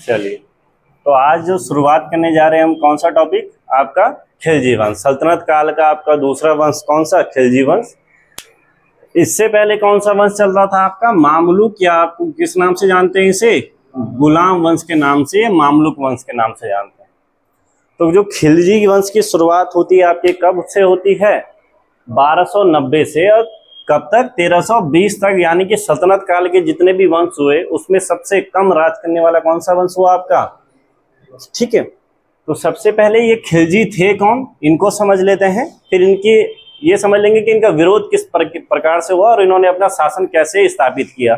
चलिए, तो आज जो शुरुआत करने जा रहे हैं हम, कौन सा टॉपिक आपका? खिलजी वंश। सल्तनत काल का आपका दूसरा वंश कौन सा? खिलजी वंश। इससे पहले कौन सा वंश चल रहा था आपका? मामलुक, या आप किस नाम से जानते हैं इसे? गुलाम वंश के नाम से, मामलुक वंश के नाम से जानते हैं। तो जो खिलजी वंश की शुरुआत होती है आपके कब से होती है? 1290 से, और कब तक? 1320 तक। यानी कि सल्तनत काल के जितने भी वंश हुए उसमें सबसे कम राज करने वाला कौन सा वंश हुआ आपका? ठीक है, तो सबसे पहले ये खिलजी थे कौन, इनको समझ लेते हैं, फिर इनकी ये समझ लेंगे कि इनका विरोध किस प्रकार से हुआ और इन्होंने अपना शासन कैसे स्थापित किया।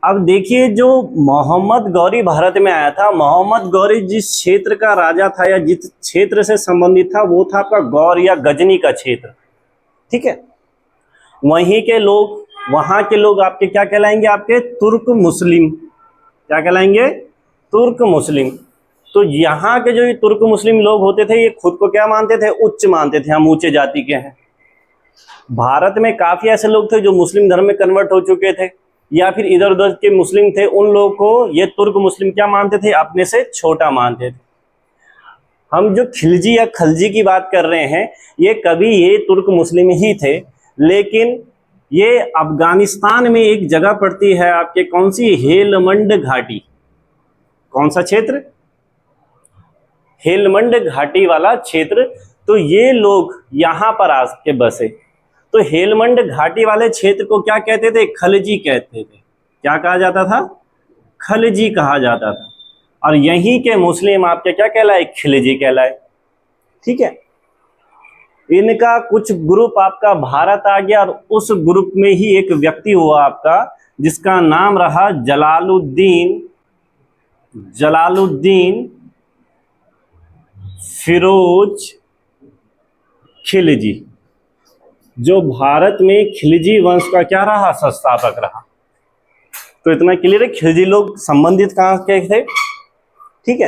अब देखिए, जो मोहम्मद गौरी भारत में आया था, मोहम्मद गौरी जिस क्षेत्र का राजा था या जिस क्षेत्र से संबंधित था वो था आपका गौर या गजनी का क्षेत्र। ठीक है, वहीं के लोग, वहां के लोग आपके क्या कहलाएंगे? आपके तुर्क मुस्लिम। क्या कहलाएंगे? तुर्क मुस्लिम। तो यहाँ के जो ये तुर्क मुस्लिम लोग होते थे, ये खुद को क्या मानते थे? उच्च मानते थे, हम ऊंचे जाति के हैं। भारत में काफी ऐसे लोग थे जो मुस्लिम धर्म में कन्वर्ट हो चुके थे या फिर इधर उधर के मुस्लिम थे, उन लोगों को ये तुर्क मुस्लिम क्या मानते थे? अपने से छोटा मानते थे। हम जो खिलजी या खलजी की बात कर रहे हैं, ये कभी ये तुर्क मुस्लिम ही थे, लेकिन ये अफगानिस्तान में एक जगह पड़ती है आपके, कौन सी? हेलमंड घाटी। कौन सा क्षेत्र? हेलमंड घाटी वाला क्षेत्र। तो ये लोग यहां पर आके बसे। तो हेलमंड घाटी वाले क्षेत्र को क्या कहते थे? खलजी कहते थे। क्या कहा जाता था? खलजी कहा जाता था। और यहीं के मुस्लिम आपके क्या कहलाए? खिलजी कहलाए। ठीक है, इनका कुछ ग्रुप आपका भारत आ गया और उस ग्रुप में ही एक व्यक्ति हुआ आपका जिसका नाम रहा जलालुद्दीन फिरोज खिलजी, जो भारत में खिलजी वंश का क्या रहा? संस्थापक रहा। तो इतना क्लियर है, खिलजी लोग संबंधित कहाँ के थे? ठीक है,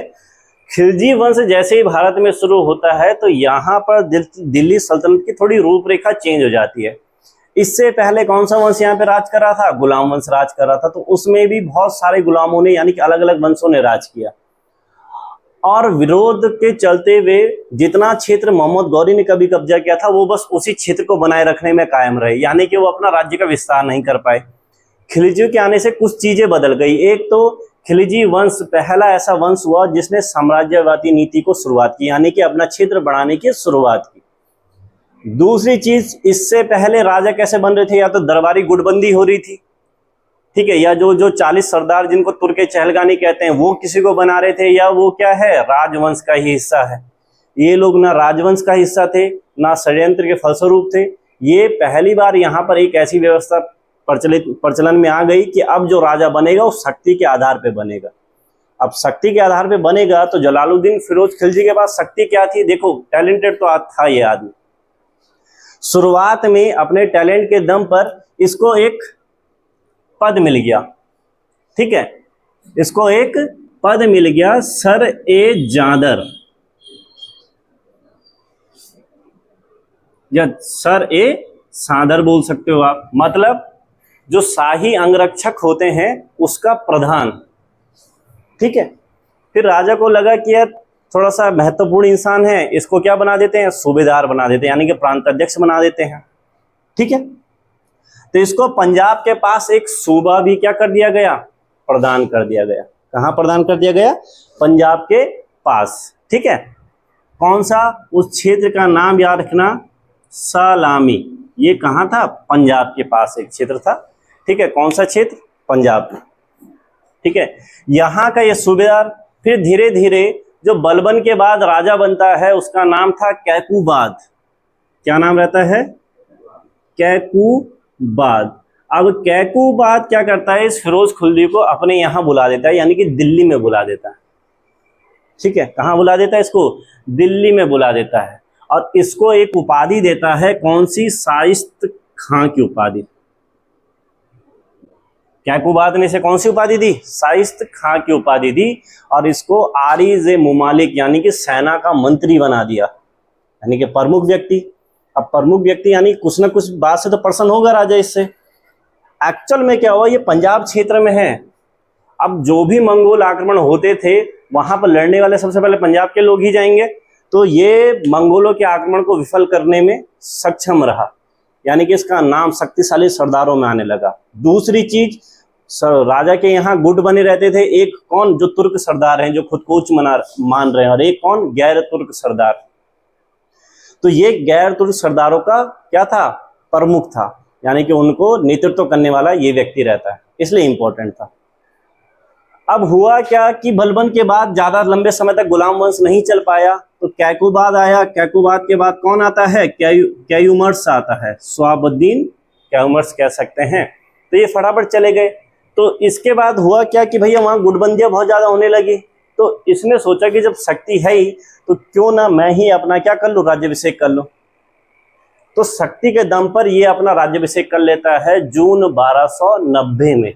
खिलजी वंश जैसे ही भारत में शुरू होता है तो यहाँ पर दिल्ली सल्तनत की थोड़ी रूपरेखा चेंज हो जाती है। इससे पहले कौन सा वंश यहाँ पे राज कर रहा था? गुलाम वंश राज कर रहा था। तो उसमें भी बहुत सारे गुलामों ने, यानी कि अलग अलग वंशों ने राज किया, और विरोध के चलते हुए जितना क्षेत्र मोहम्मद गौरी ने कभी कब्जा किया था वो बस उसी क्षेत्र को बनाए रखने में कायम रहे, यानी कि वो अपना राज्य का विस्तार नहीं कर पाए। खिलजियों के आने से कुछ चीजें बदल गई। एक तो खिलजी वंश पहला ऐसा वंश हुआ जिसने साम्राज्यवादी नीति को शुरुआत की, यानी कि अपना क्षेत्र बढ़ाने की शुरुआत की। दूसरी चीज, इससे पहले राजा कैसे बन रहे थे? या तो दरबारी गुटबंदी हो रही थी, ठीक है, या जो 40 सरदार जिनको तुर्के चहलगानी कहते हैं वो किसी को बना रहे थे, या वो क्या है? राजवंश का ही हिस्सा है। ये लोग ना राजवंश का हिस्सा थे ना षड्यंत्र के फलस्वरूप थे। ये पहली बार यहाँ पर एक ऐसी व्यवस्था प्रचलन में आ गई कि अब जो राजा बनेगा वो शक्ति के आधार पे बनेगा। अब शक्ति के आधार पे बनेगा तो जलालुद्दीन फिरोज खिलजी के पास शक्ति क्या थी? देखो, टैलेंटेड तो था ये आदमी। शुरुआत में अपने टैलेंट के दम पर इसको एक पद मिल गया। ठीक है, इसको एक पद मिल गया, सर ए जादर या सर ए सादर बोल सकते हो आप। मतलब जो शाही अंगरक्षक होते हैं उसका प्रधान। ठीक है, फिर राजा को लगा कि यार थोड़ा सा महत्वपूर्ण इंसान है, इसको क्या बना देते हैं? सूबेदार बना देते हैं, यानी कि प्रांत अध्यक्ष बना देते हैं। ठीक है, तो इसको पंजाब के पास एक सूबा भी क्या कर दिया गया? प्रदान कर दिया गया। कहां प्रदान कर दिया गया? पंजाब के पास। ठीक है, कौन सा? उस क्षेत्र का नाम याद रखना, सलामी। ये कहां था? पंजाब के पास एक क्षेत्र था। ठीक है, कौन सा क्षेत्र? पंजाब। ठीक है, यहां का ये सूबेदार फिर धीरे धीरे जो बलबन के बाद राजा बनता है उसका नाम था कैकूबाद। क्या नाम रहता है? कैकूबाद। अब कैकूबाद क्या करता है? इस फिरोज खिलजी को अपने यहां बुला देता है, यानी कि दिल्ली में बुला देता है। ठीक है, कहां बुला देता है इसको? दिल्ली में बुला देता है, और इसको एक उपाधि देता है। कौन सी? शाइस्त खां की उपाधि। कैकूबाद ने इसे कौन सी उपाधि दी? शाइस्त खां की उपाधि दी, और इसको आरिज मुमालिक यानी कि सेना का मंत्री बना दिया, यानी कि प्रमुख व्यक्ति। अब प्रमुख व्यक्ति यानी कुछ ना कुछ बात से तो प्रसन्न होगा राजा इससे। एक्चुअल में क्या हुआ, ये पंजाब क्षेत्र में है अब जो भी मंगोल आक्रमण होते थे वहां पर लड़ने वाले सबसे पहले पंजाब के लोग ही जाएंगे, तो ये मंगोलों के आक्रमण को विफल करने में सक्षम रहा, यानी कि इसका नाम शक्तिशाली सरदारों में आने लगा। दूसरी चीज, राजा के यहाँ गुट बने रहते थे, एक कौन, जो तुर्क सरदार हैं जो खुद को उच्च मान रहे हैं, और एक कौन, गैर तुर्क सरदार। तो ये गैर तुर्क सरदारों का क्या था, प्रमुख था, यानी कि उनको नेतृत्व करने वाला ये व्यक्ति रहता है, इसलिए इंपॉर्टेंट था। अब हुआ क्या कि बलबन के बाद ज्यादा लंबे समय तक गुलाम वंश नहीं चल पाया, तो कैकुबाद आया। कैकुबाद के बाद कौन आता है, कैयुमर्स आता है, स्वाबुद्दीन कैयुमर्स कह सकते हैं। तो ये फटाफट चले गए। तो इसके बाद हुआ क्या कि भैया वहां गुटबंदियां बहुत ज्यादा होने लगी, तो इसने सोचा कि जब शक्ति है ही तो क्यों ना मैं ही अपना क्या कर लूं, राज्याभिषेक कर लूं। तो शक्ति के दम पर ये अपना राज्याभिषेक कर लेता है जून 1290 में।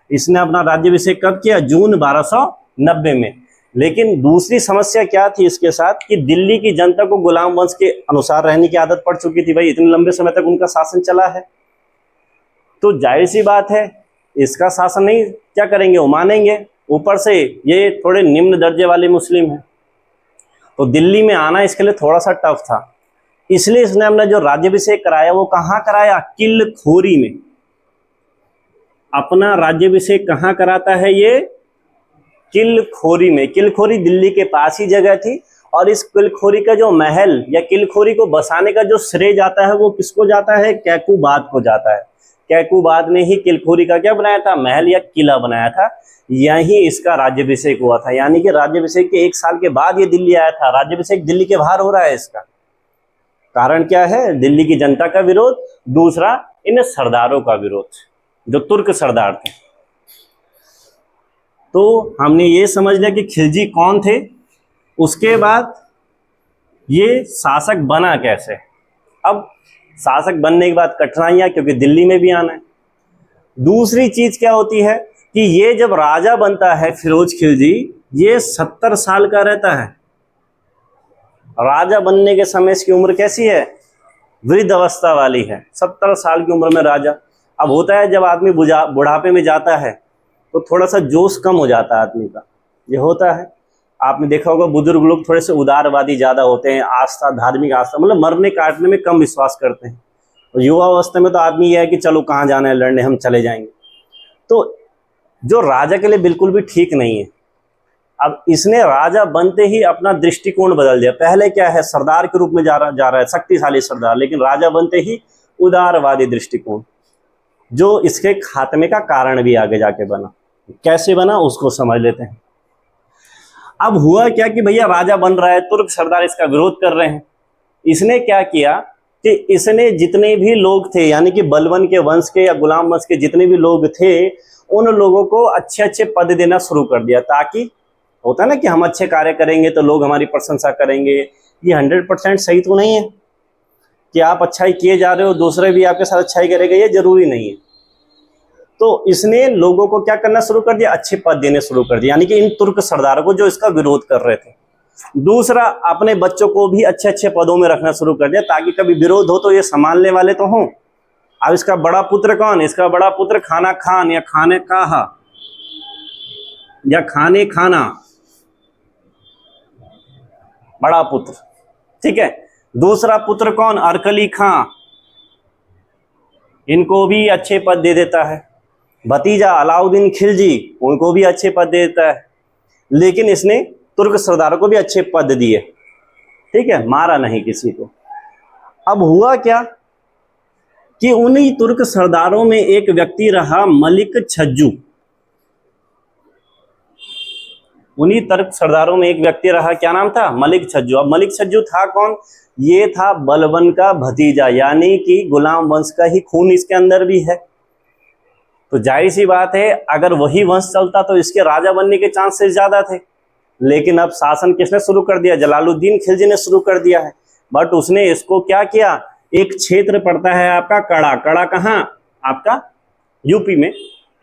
इसने अपना राज्याभिषेक कब किया, जून 1290 में। लेकिन दूसरी समस्या क्या थी इसके साथ कि दिल्ली की जनता को गुलाम वंश के अनुसार रहने की आदत पड़ चुकी थी, भाई इतने लंबे समय तक उनका शासन चला है, तो जाहिर सी बात है इसका शासन नहीं क्या करेंगे, वो मानेंगे। ऊपर से ये थोड़े निम्न दर्जे वाले मुस्लिम हैं, तो दिल्ली में आना इसके लिए थोड़ा सा टफ था। इसलिए इसने अपना जो राज्याभिषेक कराया वो कहाँ कराया, किलखोरी में। अपना राज्याभिषेक कहाँ कराता है ये, किलखोरी में। किलखोरी दिल्ली के पास ही जगह थी, और इस किलखोरी का जो महल या किलखोरी को बसाने का जो श्रेय जाता है वो किसको जाता है, कैकुबाद को जाता है। कैकुबाद ने ही किलखोरी का क्या बनाया था, महल या किला बनाया था। यहीं इसका राज्याभिषेक हुआ था, यानी कि राज्याभिषेक के 1 साल के बाद ये दिल्ली आया था। राज्याभिषेक दिल्ली के बाहर हो रहा है, इसका कारण क्या है, दिल्ली की जनता का विरोध, दूसरा इन सरदारों का विरोध जो तुर्क सरदार थे। तो हमने ये समझ लिया कि खिलजी कौन थे। उसके बाद ये शासक बना कैसे। अब शासक बनने के बाद कठिनाइयां, क्योंकि दिल्ली में भी आना है। दूसरी चीज क्या होती है कि ये जब राजा बनता है फिरोज खिलजी, ये 70 साल का रहता है। राजा बनने के समय इसकी उम्र कैसी है, वृद्ध अवस्था वाली है, 70 साल की उम्र में राजा। अब होता है जब आदमी बुढ़ापे में जाता है तो थोड़ा सा जोश कम हो जाता है आदमी का, ये होता है। आपने देखा होगा बुजुर्ग लोग थोड़े से उदारवादी ज्यादा होते हैं, आस्था, धार्मिक आस्था, मतलब मरने काटने में कम विश्वास करते हैं। और युवा अवस्था में तो आदमी यह है कि चलो कहाँ जाना है लड़ने, हम चले जाएंगे। तो जो राजा के लिए बिल्कुल भी ठीक नहीं है। अब इसने राजा बनते ही अपना दृष्टिकोण बदल दिया। पहले क्या है, सरदार के रूप में जा रहा है, शक्तिशाली सरदार, लेकिन राजा बनते ही उदारवादी दृष्टिकोण, जो इसके खात्मे का कारण भी आगे जाके बना। कैसे बना उसको समझ लेते हैं। अब हुआ क्या कि भैया राजा बन रहा है, तुर्क सरदार इसका विरोध कर रहे हैं। इसने क्या किया कि इसने जितने भी लोग थे, यानी कि बलबन के वंश के या गुलाम वंश के जितने भी लोग थे, उन लोगों को अच्छे अच्छे पद देना शुरू कर दिया, ताकि होता है ना कि हम अच्छे कार्य करेंगे तो लोग हमारी प्रशंसा करेंगे। ये 100% सही तो नहीं है कि आप अच्छाई किए जा रहे हो दूसरे भी आपके साथ अच्छाई करेंगे, ये जरूरी नहीं है। तो इसने लोगों को क्या करना शुरू कर दिया, अच्छे पद देने शुरू कर दिया, यानी कि इन तुर्क सरदारों को जो इसका विरोध कर रहे थे। दूसरा, अपने बच्चों को भी अच्छे अच्छे पदों में रखना शुरू कर दिया, ताकि कभी विरोध हो तो ये संभालने वाले तो हों। अब इसका बड़ा पुत्र कौन, इसका बड़ा पुत्र खाना खान या खाने काहा या खाने खाना, बड़ा पुत्र, ठीक है। दूसरा पुत्र कौन, अरकली खां, इनको भी अच्छे पद दे देता है। भतीजा अलाउद्दीन खिलजी, उनको भी अच्छे पद दे देता है। लेकिन इसने तुर्क सरदारों को भी अच्छे पद दिए, ठीक है, मारा नहीं किसी को। अब हुआ क्या कि उन्हीं तुर्क सरदारों में एक व्यक्ति रहा मलिक छज्जू। उन्हीं तुर्क सरदारों में एक व्यक्ति रहा, क्या नाम था, मलिक छज्जू। अब मलिक छज्जू था कौन, ये था बलबन का भतीजा, यानी कि गुलाम वंश का ही खून इसके अंदर भी है। तो जाहिर सी बात है अगर वही वंश चलता तो इसके राजा बनने के चांसेस ज्यादा थे। लेकिन अब शासन किसने शुरू कर दिया, जलालुद्दीन खिलजी ने शुरू कर दिया है। बट उसने इसको क्या किया, एक क्षेत्र पड़ता है आपका कड़ा। कड़ा कहाँ, आपका यूपी में,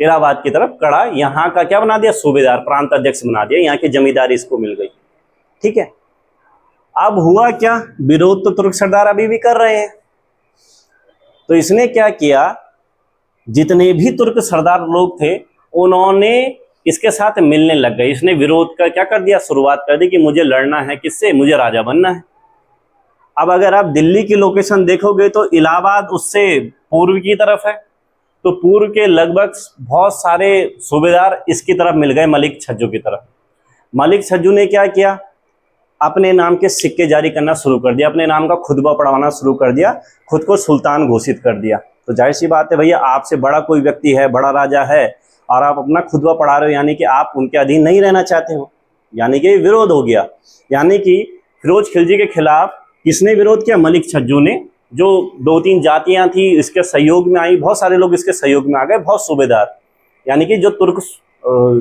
इलाहाबाद की तरफ कड़ा, यहाँ का क्या बना दिया, सूबेदार, प्रांत अध्यक्ष बना दिया। यहाँ की जमींदारी इसको मिल गई, ठीक है। अब हुआ क्या, विरोध तो तुर्क सरदार अभी भी कर रहे हैं। तो इसने क्या किया, जितने भी तुर्क सरदार लोग थे उन्होंने इसके साथ मिलने लग गए। इसने विरोध का क्या कर दिया, शुरुआत कर दी कि मुझे लड़ना है, किससे, मुझे राजा बनना है। अब अगर आप दिल्ली की लोकेशन देखोगे तो इलाहाबाद उससे पूर्व की तरफ है, तो पूर्व के लगभग बहुत सारे सूबेदार इसकी तरफ मिल गए, मलिक छज्जू की तरफ। मलिक छज्जू ने क्या किया, अपने नाम के सिक्के जारी करना शुरू कर दिया, अपने नाम का खुतबा पढ़वाना शुरू कर दिया, खुद को सुल्तान घोषित कर दिया। तो जाहिर सी बात है भैया, आपसे बड़ा कोई व्यक्ति है, बड़ा राजा है, और आप अपना खुतबा पढ़ा रहे हो, यानी कि आप उनके अधीन नहीं रहना चाहते हो, यानी कि विरोध हो गया। यानी कि फिरोज खिलजी के खिलाफ किसने विरोध किया, मलिक छज्जू ने। जो 2-3 जातियां थी इसके सहयोग में आई, बहुत सारे लोग इसके सहयोग में आ गए, बहुत सूबेदार, यानी कि जो तुर्क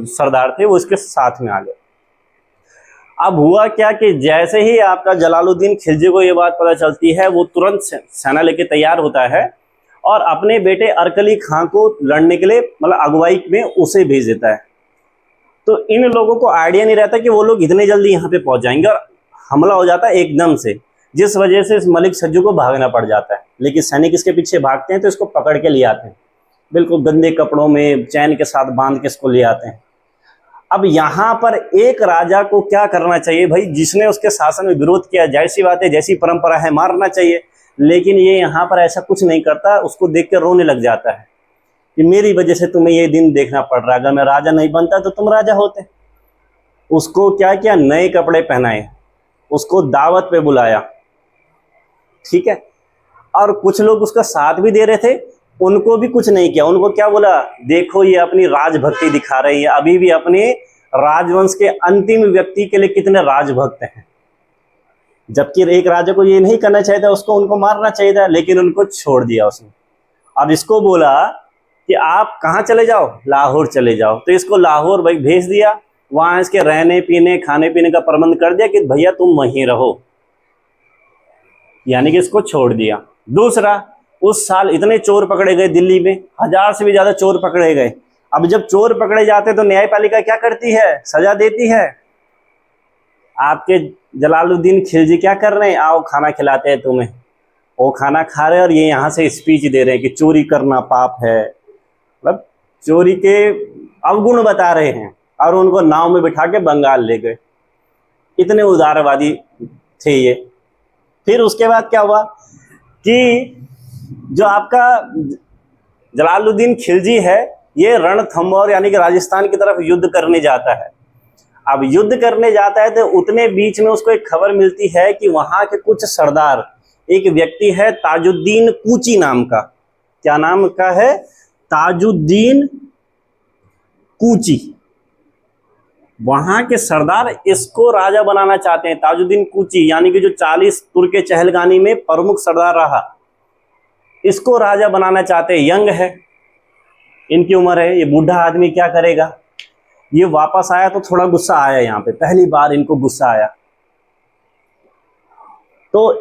सरदार थे वो इसके साथ में आ गए। अब हुआ क्या कि जैसे ही आपका जलालुद्दीन खिलजी को ये बात पता चलती है, वो तुरंत सेना लेके तैयार होता है और अपने बेटे अरकली खां को लड़ने के लिए, मतलब अगुवाई में उसे भेज देता है। तो इन लोगों को आइडिया नहीं रहता कि वो लोग इतने जल्दी यहाँ पे पहुंच जाएंगे, और हमला हो जाता है एकदम से, जिस वजह से इस मलिक छज्जू को भागना पड़ जाता है। लेकिन सैनिक इसके पीछे भागते हैं तो इसको पकड़ के ले आते हैं, बिल्कुल गंदे कपड़ों में चैन के साथ बांध के इसको ले आते हैं। अब यहाँ पर एक राजा को क्या करना चाहिए भाई, जिसने उसके शासन में विरोध किया, जाहिर सी बात है जैसी परंपरा है मारना चाहिए, लेकिन ये यहाँ पर ऐसा कुछ नहीं करता, उसको देख के रोने लग जाता है कि मेरी वजह से तुम्हें ये दिन देखना पड़ रहा है, अगर मैं राजा नहीं बनता तो तुम राजा होते। उसको क्या किया, नए कपड़े पहनाए, उसको दावत पे बुलाया, ठीक है, और कुछ लोग उसका साथ भी दे रहे थे, उनको भी कुछ नहीं किया। उनको क्या बोला, देखो ये अपनी राजभक्ति दिखा रही है, अभी भी अपने राजवंश के अंतिम व्यक्ति के लिए कितने राजभक्त हैं। जबकि एक राजा को ये नहीं करना चाहिए था, उसको उनको मारना चाहिए था, लेकिन उनको छोड़ दिया उसने। अब इसको बोला कि आप कहाँ चले जाओ, लाहौर चले जाओ। तो इसको लाहौर भाई भेज दिया, वहां इसके रहने पीने खाने पीने का प्रबंध कर दिया कि भैया तुम वहीं रहो, यानी कि इसको छोड़ दिया। दूसरा, उस साल इतने चोर पकड़े गए दिल्ली में, 1000 से भी ज्यादा चोर पकड़े गए। अब जब चोर पकड़े जाते तो न्यायपालिका क्या करती है, सजा देती है। आपके जलालुद्दीन खिलजी क्या कर रहे हैं, आओ खाना खिलाते हैं तुम्हें। वो खाना खा रहे हैं और ये यहाँ से स्पीच दे रहे हैं कि चोरी करना पाप है, मतलब चोरी के अवगुण बता रहे हैं, और उनको नाव में बिठा के बंगाल ले गए। इतने उदारवादी थे ये। फिर उसके बाद क्या हुआ कि जो आपका जलालुद्दीन खिलजी है, ये रणथंभौर यानी कि राजस्थान की तरफ युद्ध करने जाता है। अब युद्ध करने जाता है तो उतने बीच में उसको एक खबर मिलती है कि वहां के कुछ सरदार, एक व्यक्ति है ताजुद्दीन कूची नाम का, क्या नाम का है, ताजुद्दीन कूची, वहां के सरदार इसको राजा बनाना चाहते हैं। ताजुद्दीन कूची यानी कि जो 40 तुर्के चहलगानी में प्रमुख सरदार रहा, इसको राजा बनाना चाहते हैं। यंग है, इनकी उम्र है, ये बूढ़ा आदमी क्या करेगा। ये वापस आया तो थोड़ा गुस्सा आया, यहाँ पे पहली बार इनको गुस्सा आया। तो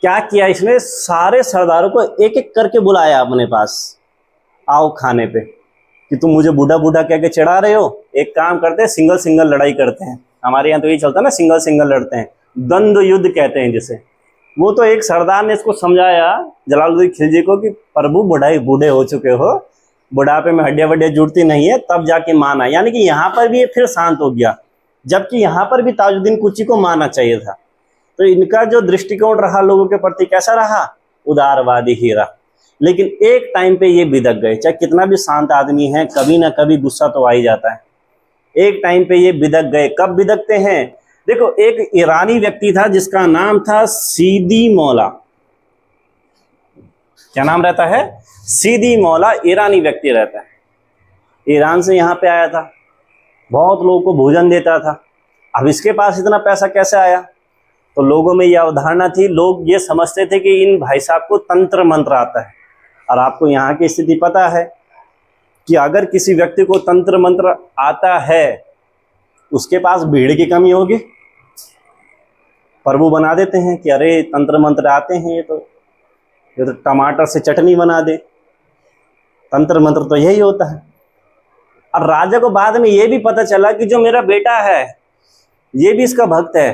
क्या किया इसने, सारे सरदारों को एक एक करके बुलाया अपने पास, आओ खाने पे, कि तुम मुझे बूढ़ा बूढ़ा कह के चढ़ा रहे हो, एक काम करते हैं सिंगल सिंगल लड़ाई करते हैं। हमारे यहाँ तो यही चलता है ना, सिंगल सिंगल लड़ते हैं, द्वंद्व युद्ध कहते हैं जिसे। वो तो एक सरदार ने इसको समझाया जलालुद्दीन खिलजी को कि प्रभु बूढ़े हो चुके हो, बुढ़ापे में हड्डियां वड्डियां जुड़ती नहीं है, तब जाके माना। यानी कि यहाँ पर भी ये फिर शांत हो गया, जबकि यहाँ पर भी ताजुद्दीन कूची को मानना चाहिए था। तो इनका जो दृष्टिकोण रहा लोगों के प्रति कैसा रहा, उदारवादी ही रहा। लेकिन एक टाइम पे ये बिदक गए, चाहे कितना भी शांत आदमी है, कभी ना कभी गुस्सा तो आ ही जाता है। एक टाइम पे ये बिदक गए। कब बिदकते हैं, देखो एक ईरानी व्यक्ति था जिसका नाम था सीदी मौला। क्या नाम रहता है, सीदी मौला, ईरानी व्यक्ति रहता है, ईरान से यहाँ पे आया था, बहुत लोगों को भोजन देता था। अब इसके पास इतना पैसा कैसे आया, तो लोगों में यह अवधारणा थी, लोग ये समझते थे कि इन भाई साहब को तंत्र मंत्र आता है। और आपको यहाँ की स्थिति पता है कि अगर किसी व्यक्ति को तंत्र मंत्र आता है, उसके पास भीड़ की कमी होगी। प्रभु बना देते हैं कि अरे तंत्र मंत्र आते हैं, ये तो टमाटर से चटनी बना दे, तंत्र मंत्र तो यही होता है। और राजा को बाद में ये भी पता चला कि जो मेरा बेटा है ये भी इसका भक्त है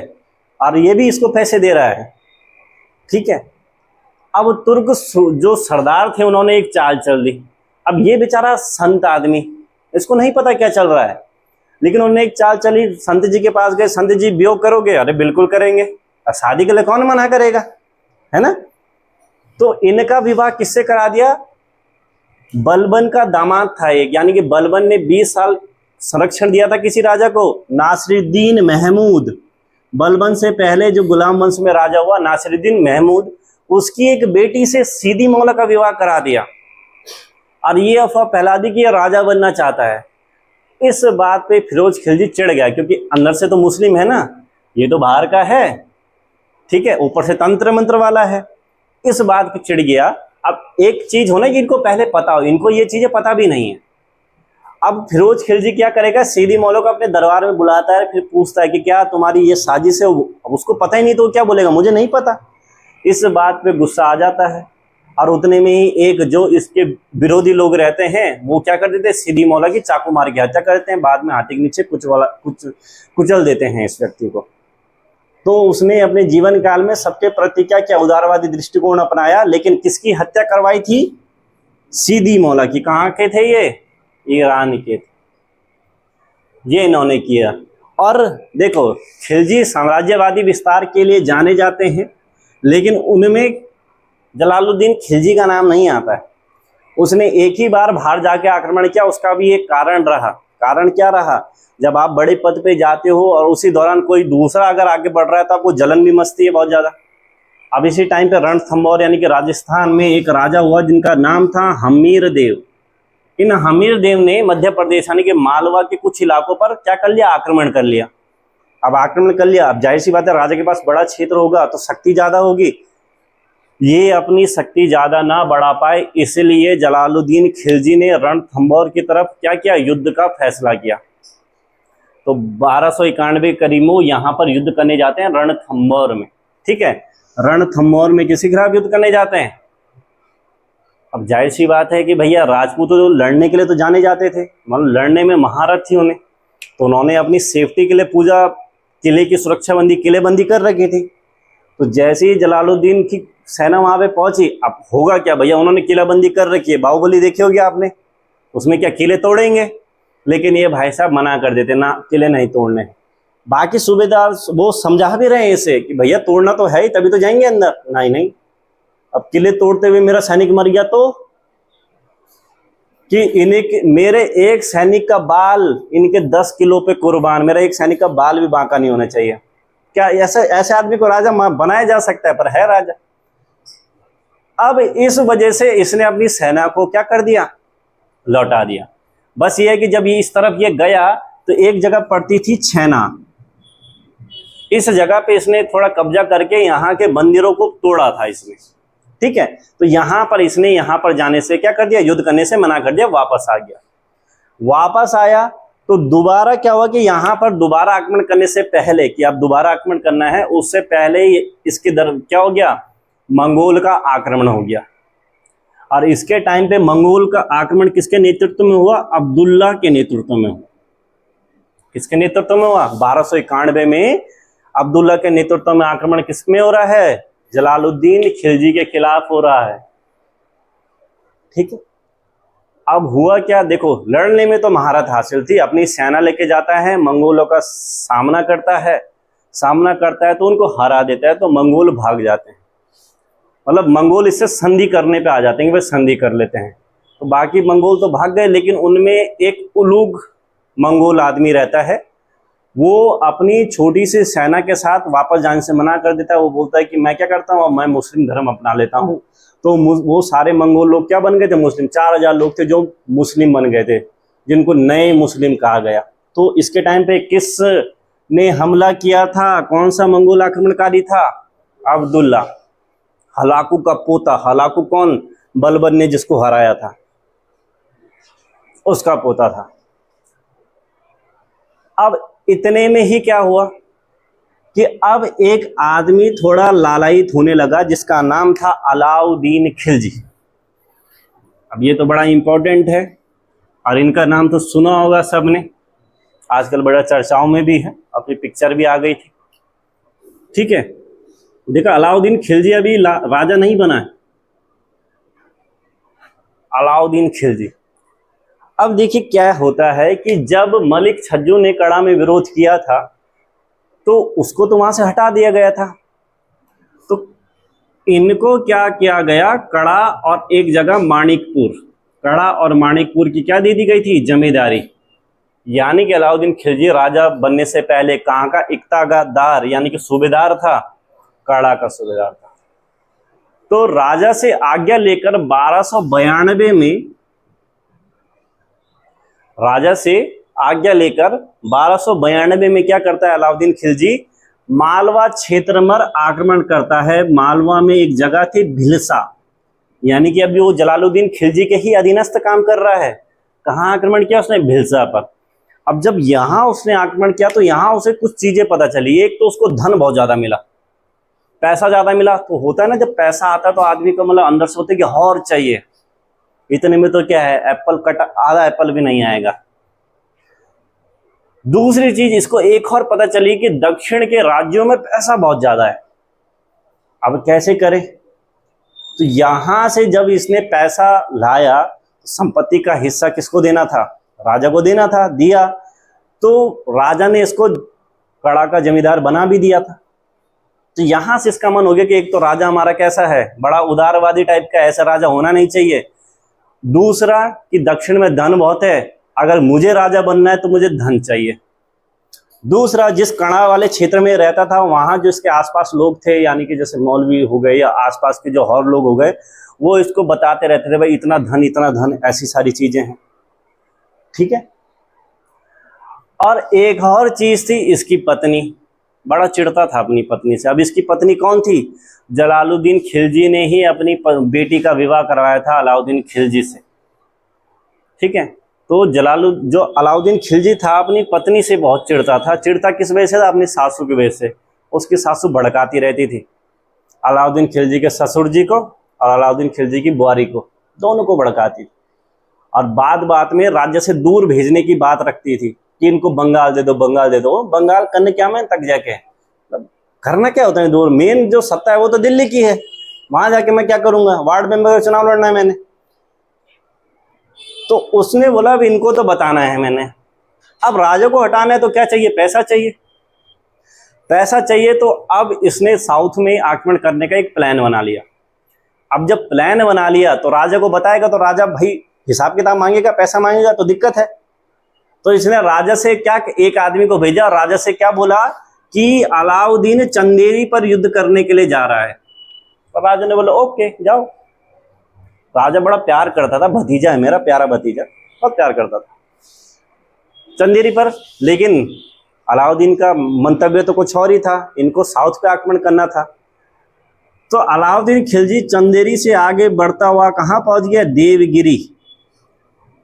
और ये भी इसको पैसे दे रहा है, ठीक है। अब तुर्क जो सरदार थे, उन्होंने एक चाल चल दी। अब ये बेचारा संत आदमी, इसको नहीं पता क्या चल रहा है, लेकिन उन्होंने एक चाल चली, संत जी के पास गए, संत जी वियोग करोगे? अरे बिल्कुल करेंगे, और शादी के लिए कौन मना करेगा, है ना। तो इनका विवाह किससे करा दिया? बलबन का दामाद था एक, यानी कि बलबन ने 20 साल संरक्षण दिया था किसी राजा को, नासिरुद्दीन महमूद। बलबन से पहले जो गुलाम वंश में राजा हुआ नासिरुद्दीन महमूद, उसकी एक बेटी से सीधी मौला का विवाह करा दिया, और ये अफवाह फैला दी कि ये राजा बनना चाहता है। इस बात पे फिरोज खिलजी चिढ़ गया, क्योंकि अंदर से तो मुस्लिम है ना, ये तो बाहर का है, ठीक है, ऊपर से तंत्र मंत्र वाला है, इस बात पे चिढ़ गया। अब एक चीज होना कि इनको पहले पता हो, इनको ये चीजें पता भी नहीं है। अब फिरोज खिलजी क्या करेगा, सीधी मौला को अपने दरबार में बुलाता है, फिर पूछता है कि क्या तुम्हारी ये साजिश है? अब उसको पता ही नहीं तो क्या बोलेगा, मुझे नहीं पता। इस बात पे गुस्सा आ जाता है, और उतने में ही एक जो इसके विरोधी लोग रहते हैं वो क्या कर देते हैं, सीधी मौला की चाकू मार के हत्या करते हैं, बाद में हाथी के नीचे कुचल देते हैं इस व्यक्ति को। तो उसने अपने जीवन काल में सबके प्रति क्या क्या उदारवादी दृष्टिकोण अपनाया, लेकिन किसकी हत्या करवाई थी? सीधी मौला की। कहाँ के थे ये? ईरान के थे, ये इन्होंने किया। और देखो, खिलजी साम्राज्यवादी विस्तार के लिए जाने जाते हैं, लेकिन उनमें जलालुद्दीन खिलजी का नाम नहीं आता है। उसने एक ही बार बाहर जाके आक्रमण किया, उसका भी एक कारण रहा। कारण क्या रहा? जब आप बड़े पद पे जाते हो और उसी दौरान कोई दूसरा अगर आगे बढ़ रहा है तो आपको जलन भी मचती है बहुत ज्यादा। अब इसी टाइम पे रणथंभौर यानी कि राजस्थान में एक राजा हुआ जिनका नाम था हमीर देव। इन हमीर देव ने मध्य प्रदेश यानी कि मालवा के कुछ इलाकों पर क्या कर लिया? आक्रमण कर लिया। अब आक्रमण कर लिया, अब जाहिर सी बात है राजा के पास बड़ा क्षेत्र होगा तो शक्ति ज्यादा होगी। ये अपनी शक्ति ज्यादा ना बढ़ा पाए, इसलिए जलालुद्दीन खिलजी ने रणथंभौर की तरफ क्या किया? युद्ध का फैसला किया। तो 1291 करीब यहाँ पर युद्ध करने जाते हैं रणथंभौर में, ठीक है। रणथंभौर में किसी खिलाफ युद्ध करने जाते हैं। अब जाहिर सी बात है कि भैया राजपूत तो लड़ने के लिए तो जाने जाते थे, मतलब लड़ने में महारत थी उन्हें, तो उन्होंने अपनी सेफ्टी के लिए पूजा किले की सुरक्षाबंदी, किलेबंदी कर रखी थी। तो जैसे ही जलालुद्दीन की सेना वहां पे पहुंची, अब होगा क्या भैया, उन्होंने किलाबंदी कर रखी है, बाहुबली देखे होगे आपने, उसमें क्या किले तोड़ेंगे? लेकिन ये भाई साहब मना कर देते, ना किले नहीं तोड़ने। बाकी सूबेदार वो समझा भी रहे हैं इसे कि भैया तोड़ना तो है ही, तभी तो जाएंगे अंदर। नहीं नहीं, अब किले तोड़ते हुए मेरा सैनिक मर गया तो कि इन्हें, मेरे एक सैनिक का बाल इनके 10 किलो पे कुर्बान, मेरा एक सैनिक का बाल भी बांका नहीं होना चाहिए। क्या ऐसे आदमी को राजा बनाया जा सकता है? पर है राजा। अब इस वजह से इसने अपनी सेना को क्या कर दिया? लौटा दिया। बस ये है कि जब ये इस तरफ ये गया तो एक जगह पड़ती थी छैना, इस जगह पे इसने थोड़ा कब्जा करके यहाँ के मंदिरों को तोड़ा था इसने, ठीक है। तो यहाँ पर इसने यहाँ पर जाने से क्या कर दिया? युद्ध करने से मना कर दिया, वापस आ गया। वापस आया तो दोबारा क्या हुआ कि यहाँ पर दोबारा आक्रमण करने से पहले कि अब दोबारा आक्रमण करना है, उससे पहले इसके क्या हो गया? मंगोल का आक्रमण हो गया। और इसके टाइम पे मंगोल का आक्रमण किसके नेतृत्व में हुआ? अब्दुल्ला के नेतृत्व में हुआ। किसके नेतृत्व में हुआ? 1291 में अब्दुल्ला के नेतृत्व में आक्रमण किसमें हो रहा है? जलालुद्दीन खिलजी के खिलाफ हो रहा है, ठीक है। अब हुआ क्या? देखो, लड़ने में तो महारत हासिल थी, अपनी सेना लेके जाता है, मंगोलों का सामना करता है तो उनको हरा देता है, तो मंगोल भाग जाते हैं, मतलब मंगोल इससे संधि करने पे आ जाते हैं कि भाई संधि कर लेते हैं। तो बाकी मंगोल तो भाग गए, लेकिन उनमें एक उलूग मंगोल आदमी रहता है, वो अपनी छोटी सी सेना के साथ वापस जाने से मना कर देता है। वो बोलता है कि मैं क्या करता हूँ, मैं मुस्लिम धर्म अपना लेता हूँ। तो वो सारे मंगोल लोग क्या बन गए थे? मुस्लिम। 4000 लोग थे जो मुस्लिम बन गए थे, जिनको नए मुस्लिम कहा गया। तो इसके टाइम पे किस ने हमला किया था? कौन सा मंगोल आक्रमणकारी था? अब्दुल्ला, हलाकू का पोता। हलाकू कौन? बलबन ने जिसको हराया था, उसका पोता था। अब इतने में ही क्या हुआ कि अब एक आदमी थोड़ा लालायित होने लगा, जिसका नाम था अलाउद्दीन खिलजी। अब ये तो बड़ा इंपॉर्टेंट है और इनका नाम तो सुना होगा सबने, आजकल बड़ा चर्चाओं में भी है, अपनी पिक्चर भी आ गई थी, ठीक है। देखा, अलाउद्दीन खिलजी अभी राजा नहीं बना है। अलाउद्दीन खिलजी अब देखिए क्या होता है कि जब मलिक छज्जू ने कड़ा में विरोध किया था तो उसको तो वहां से हटा दिया गया था। तो इनको क्या किया गया, कड़ा और एक जगह माणिकपुर, कड़ा और माणिकपुर की क्या दे दी गई थी, जमींदारी। यानी कि अलाउद्दीन खिलजी राजा बनने से पहले कहाँ का इक्तादार यानी कि सूबेदार था, कड़ा का सूबेदार था। तो राजा से आज्ञा लेकर 1292 में, राजा से आज्ञा लेकर 1292 में क्या करता है अलाउद्दीन खिलजी, मालवा क्षेत्र पर आक्रमण करता है। मालवा में एक जगह थी भिलसा, यानी कि अभी वो जलालुद्दीन खिलजी के ही अधीनस्थ काम कर रहा है। कहाँ आक्रमण किया उसने, भिलसा पर। अब जब यहां उसने आक्रमण किया तो यहां उसे कुछ चीजें पता चली। एक तो उसको धन बहुत ज्यादा मिला, पैसा ज्यादा मिला। तो होता है ना जब पैसा आता है तो आदमी को मतलब अंदर से होता है कि और चाहिए, इतने में तो क्या है, एप्पल कट, आधा एप्पल भी नहीं आएगा। दूसरी चीज इसको एक और पता चली कि दक्षिण के राज्यों में पैसा बहुत ज्यादा है। अब कैसे करे, तो यहां से जब इसने पैसा लाया तो संपत्ति का हिस्सा किसको देना था, राजा को देना था, दिया। तो राजा ने इसको कड़ा का जमींदार बना भी दिया था। तो यहां से इसका मन हो गया कि एक तो राजा हमारा कैसा है, बड़ा उदारवादी टाइप का, ऐसा राजा होना नहीं चाहिए। दूसरा कि दक्षिण में धन बहुत है, अगर मुझे राजा बनना है तो मुझे धन चाहिए। दूसरा, जिस कड़ा वाले क्षेत्र में रहता था वहां जो इसके आसपास लोग थे, यानी कि जैसे मौलवी हो गए या आसपास के जो और लोग हो गए, वो इसको बताते रहते थे भाई इतना धन, ऐसी सारी चीजें हैं। ठीक है। और एक और चीज थी, इसकी पत्नी, बड़ा चिढ़ता था अपनी पत्नी से। अब इसकी पत्नी कौन थी, जलालुद्दीन खिलजी ने ही अपनी बेटी का विवाह करवाया था अलाउद्दीन खिलजी से। ठीक है। तो जो अलाउद्दीन खिलजी था अपनी पत्नी से बहुत चिढ़ता था। चिढ़ता किस वजह से था, अपनी सासू की वजह से। उसकी सासू भड़काती रहती थी अलाउद्दीन खिलजी के ससुर जी को और अलाउद्दीन खिलजी की बुआरी को, दोनों को भड़काती थी। और बात में राज्य से दूर भेजने की बात रखती थी कि इनको बंगाल दे दो, बंगाल दे दो। बंगाल करने क्या में तक जाके, करना क्या होता है दूर, मेन जो सत्ता है वो तो दिल्ली की है, वहां जाके मैं क्या करूंगा, वार्ड मेंबर का चुनाव लड़ना है मैंने। तो उसने बोला अब इनको तो बताना है मैंने। अब राजा को हटाना है तो क्या चाहिए, पैसा चाहिए। पैसा चाहिए तो अब इसने साउथ में आक्रमण करने का एक प्लान बना लिया। अब जब प्लान बना लिया तो राजा को बताएगा तो राजा भाई हिसाब किताब मांगेगा, पैसा मांगेगा तो दिक्कत है। तो इसने राजा से क्या, एक आदमी को भेजा, राजा से क्या बोला कि अलाउद्दीन चंदेरी पर युद्ध करने के लिए जा रहा है। तो राजा ने बोला ओके जाओ। राजा बड़ा प्यार करता था, भतीजा है मेरा, प्यारा भतीजा, बहुत प्यार करता था चंदेरी पर। लेकिन अलाउद्दीन का मंतव्य तो कुछ और ही था, इनको साउथ पे आक्रमण करना था। तो अलाउद्दीन खिलजी चंदेरी से आगे बढ़ता हुआ कहां पहुंच गया, देवगिरी।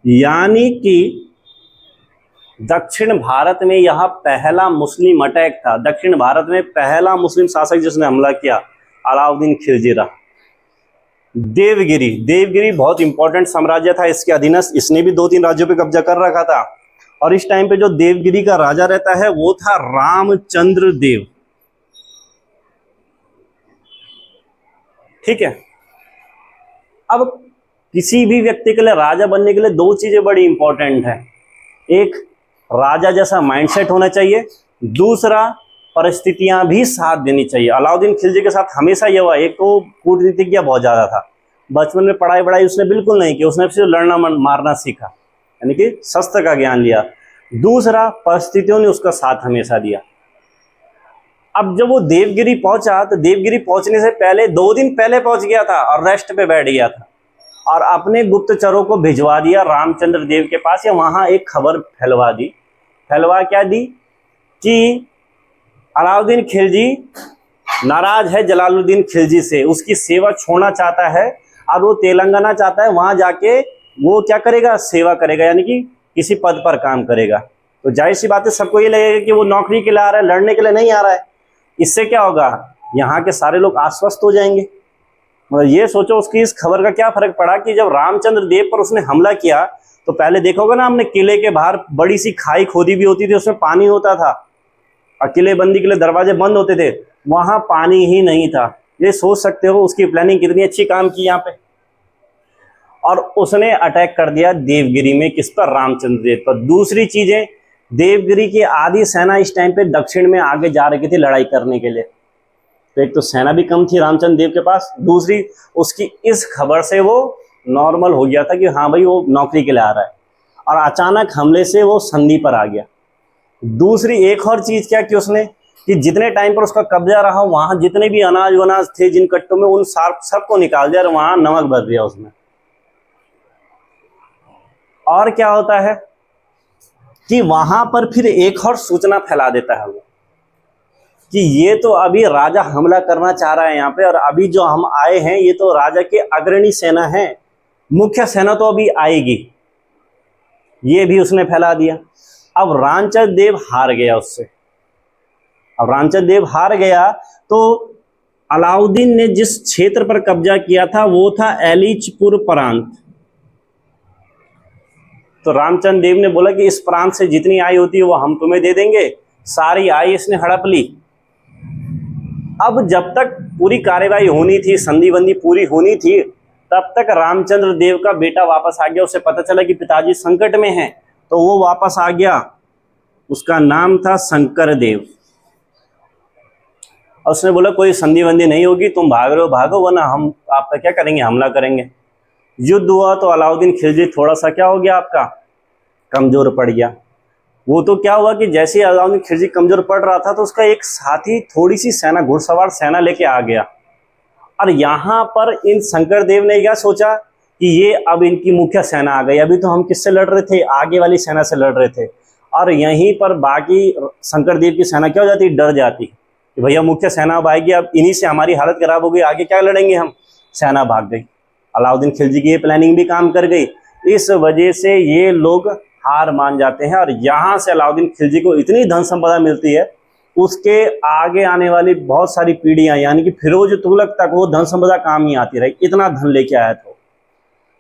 यानी कि दक्षिण भारत में यह पहला मुस्लिम अटैक था। दक्षिण भारत में पहला मुस्लिम शासक जिसने हमला किया अलाउद्दीन खिलजी रहा। देवगिरी बहुत इंपॉर्टेंट साम्राज्य था इसके अधीनस्थ। इसने भी 2-3 राज्यों पे कब्जा कर रखा था। और इस टाइम पे जो देवगिरी का राजा रहता है वो था रामचंद्र देव। ठीक है। अब किसी भी व्यक्ति के लिए राजा बनने के लिए 2 चीजें बड़ी इंपॉर्टेंट है। एक, राजा जैसा माइंडसेट होना चाहिए। दूसरा, परिस्थितियां भी साथ देनी चाहिए। अलाउद्दीन खिलजी के साथ हमेशा ये हुआ, एक तो कूटनीतिज्ञ बहुत ज्यादा था, बचपन में पढ़ाई उसने बिल्कुल नहीं की, उसने सिर्फ लड़ना मारना सीखा, यानी कि शस्त्र का ज्ञान लिया। दूसरा, परिस्थितियों ने उसका साथ हमेशा दिया। अब जब वो देवगिरी पहुंचा तो देवगिरी पहुंचने से पहले 2 दिन पहले पहुंच गया था और रेस्ट पे बैठ गया था और अपने गुप्तचरों को भिजवा दिया रामचंद्र देव के पास, या वहां एक खबर फैलवा दी। फैलवा क्या दी कि अलाउद्दीन खिलजी नाराज है जलालुद्दीन खिलजी से, उसकी सेवा छोड़ना चाहता है और वो तेलंगाना चाहता है, वहां जाके वो क्या करेगा, सेवा करेगा, यानी कि किसी पद पर काम करेगा। तो जाहिर सी बात है सबको ये लगेगा कि वो नौकरी के लिए आ रहा है, लड़ने के लिए नहीं आ रहा है। इससे क्या होगा, यहाँ के सारे लोग आश्वस्त हो जाएंगे। मतलब ये सोचो उसकी इस खबर का क्या फर्क पड़ा कि जब रामचंद्र देव पर उसने हमला किया तो पहले देखोगे ना हमने किले के बाहर बड़ी सी खाई खोदी भी होती थी, उसमें पानी होता था और किलेबंदी के लिए दरवाजे बंद होते थे, वहां पानी ही नहीं था। ये सोच सकते हो उसकी प्लानिंग कितनी अच्छी काम की यहाँ पे। और उसने अटैक कर दिया देवगिरी में, किस पर, रामचंद्र देव पर। दूसरी चीजें, देवगिरी की आधी सेना इस टाइम पे दक्षिण में आगे जा रही थी लड़ाई करने के लिए, तो एक तो सेना भी कम थी रामचंद्र देव के पास, दूसरी उसकी इस खबर से वो नॉर्मल हो गया था कि हाँ भाई वो नौकरी के लिए आ रहा है, और अचानक हमले से वो संधि पर आ गया। दूसरी एक और चीज क्या कि उसने, कि जितने टाइम पर उसका कब्जा रहा वहां जितने भी अनाज वनाज थे जिन कट्टों में, उन सबको निकाल दिया और वहां नमक भर दिया उसमें। और क्या होता है कि वहां पर फिर एक और सूचना फैला देता है वो, कि ये तो अभी राजा हमला करना चाह रहा है यहाँ पे, और अभी जो हम आए हैं ये तो राजा के अग्रणी सेना है, मुख्य सेना तो अभी आएगी, ये भी उसने फैला दिया। अब रामचंद्र देव हार गया उससे। अब रामचंद्र देव हार गया तो अलाउद्दीन ने जिस क्षेत्र पर कब्जा किया था वो था एलिचपुर प्रांत। तो रामचंद्र देव ने बोला कि इस प्रांत से जितनी आय होती है वो हम तुम्हें दे देंगे। सारी आय इसने हड़प ली। अब जब तक पूरी कार्यवाही होनी थी, संधि बंदी पूरी होनी थी, तब तक रामचंद्र देव का बेटा वापस आ गया। उसे पता चला कि पिताजी संकट में हैं, तो वो वापस आ गया। उसका नाम था शंकर देव। और उसने बोला कोई संधि बंदी नहीं होगी, तुम भाग रहे हो भागो, वरना हम आपका क्या करेंगे, हमला करेंगे। युद्ध हुआ तो अलाउद्दीन खिलजी थोड़ा सा क्या हो गया, आपका कमजोर पड़ गया। वो तो क्या हुआ कि जैसे ही अलाउद्दीन खिलजी कमजोर पड़ रहा था तो उसका एक साथी थोड़ी सी सेना, घुड़सवार सेना लेके आ गया। और यहाँ पर इन शंकर देव ने क्या सोचा कि ये अब इनकी मुख्य सेना आ गई। अभी तो हम किससे लड़ रहे थे, आगे वाली सेना से लड़ रहे थे, और यहीं पर बाकी शंकर देव की सेना क्या हो जाती, डर जाती कि भैया मुख्य सेना अब आएगी, अब इन्हीं से हमारी हालत खराब हो गई, आगे क्या लड़ेंगे हम। सेना भाग गई। अलाउद्दीन खिलजी की ये प्लानिंग भी काम कर गई। इस वजह से ये लोग हार मान जाते हैं, और यहाँ से अलाउद्दीन खिलजी को इतनी धन संपदा मिलती है, उसके आगे आने वाली बहुत सारी पीढ़ियां, यानी कि फिरोज तुगलक तक वो धन संपदा काम ही आती रही, इतना धन लेके आया था।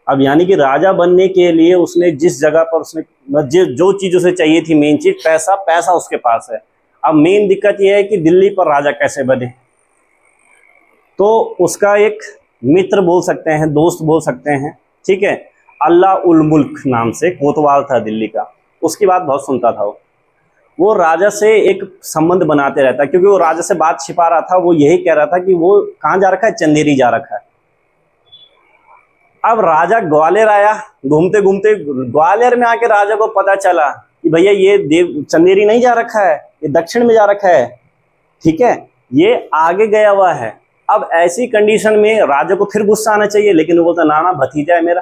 अब यानी कि राजा बनने के लिए उसने जिस जगह पर उसने जो चीज उसे चाहिए थी, मेन चीज पैसा, पैसा उसके पास है। अब मेन दिक्कत यह है कि दिल्ली पर राजा कैसे बने। तो उसका एक मित्र बोल सकते हैं, दोस्त बोल सकते हैं, ठीक है, अल्लाह उल मुल्क नाम से कोतवाल था दिल्ली का। उसकी बात बहुत सुनता था वो राजा से एक संबंध बनाते रहता, क्योंकि वो राजा से बात छिपा रहा था। वो यही कह रहा था कि वो कहाँ जा रखा है, चंदेरी जा रखा है। अब राजा ग्वालियर आया, घूमते घूमते ग्वालियर में आके राजा को पता चला कि भैया ये देव चंदेरी नहीं जा रखा है, ये दक्षिण में जा रखा है, ठीक है, ये आगे गया हुआ है। अब ऐसी कंडीशन में राजा को फिर गुस्सा आना चाहिए, लेकिन वो बोलता ना ना भतीजा है मेरा,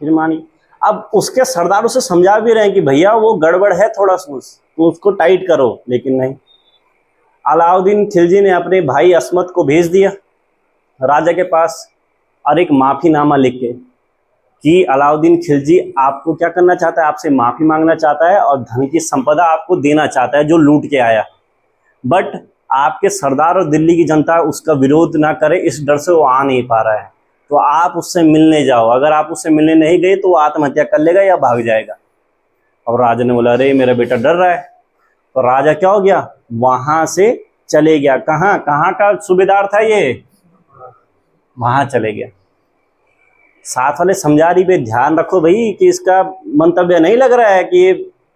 फिर मानी। अब उसके सरदार उसे समझा भी रहे हैं कि भैया वो गड़बड़ है थोड़ा सा, तो उसको टाइट करो, लेकिन नहीं। अलाउद्दीन खिलजी ने अपने भाई अस्मत को भेज दिया राजा के पास, और एक माफीनामा लिख के कि अलाउद्दीन खिलजी आपको क्या करना चाहता है, आपसे माफी मांगना चाहता है और धन की संपदा आपको देना चाहता है जो लूट के आया, बट आपके सरदार और दिल्ली की जनता उसका विरोध ना करे, इस डर से वो आ नहीं पा रहा है। तो आप उससे मिलने जाओ, अगर आप उससे मिलने नहीं गए तो वो आत्महत्या कर लेगा या भाग जाएगा। अब राजा ने बोला अरे मेरा बेटा डर रहा है। तो राजा क्या हो गया, वहां से चले गया। कहाँ कहाँ का सूबेदार था ये, वहां चले गया। साथ वाले समझा रही भाई ध्यान रखो भाई कि इसका मंतव्य नहीं लग रहा है कि ये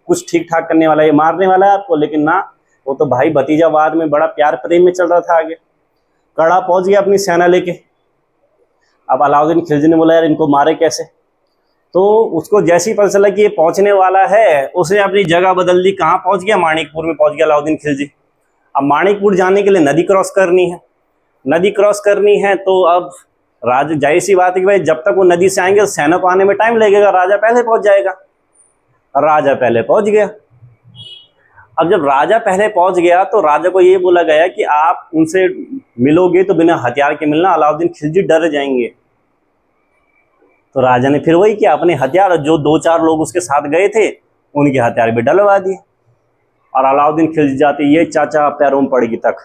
कुछ ठीक ठाक करने वाला है, ये मारने वाला है आपको, लेकिन ना, वो तो भाई भतीजावाद में बड़ा प्यार प्रेम में चल रहा था। आगे कड़ा पहुंच गया अपनी सेना लेके। अब अलाउद्दीन खिलजी ने बोला यार इनको मारे कैसे। तो उसको जैसे ही पता चला कि ये पहुंचने वाला है, उसने अपनी जगह बदल दी। कहाँ पहुंच गया, माणिकपुर में पहुंच गया अलाउद्दीन खिलजी। अब माणिकपुर जाने के लिए नदी क्रॉस करनी है, नदी क्रॉस करनी है। तो अब राजा, जाहिर सी बात है कि भाई जब तक वो नदी से आएंगे तो सेना को आने में टाइम लगेगा, राजा पहले पहुंच जाएगा। राजा पहले पहुंच गया। अब जब राजा पहले पहुंच गया तो राजा को ये बोला गया कि आप उनसे मिलोगे तो बिना हथियार के मिलना, अलाउद्दीन खिलजी डर जाएंगे। तो राजा ने फिर वही किया, अपने हथियार जो 2-4 लोग उसके साथ गए थे उनके हथियार भी डलवा दिए। और अलाउद्दीन खिलजी जाते ये चाचा पैरों में पड़ेगी तक,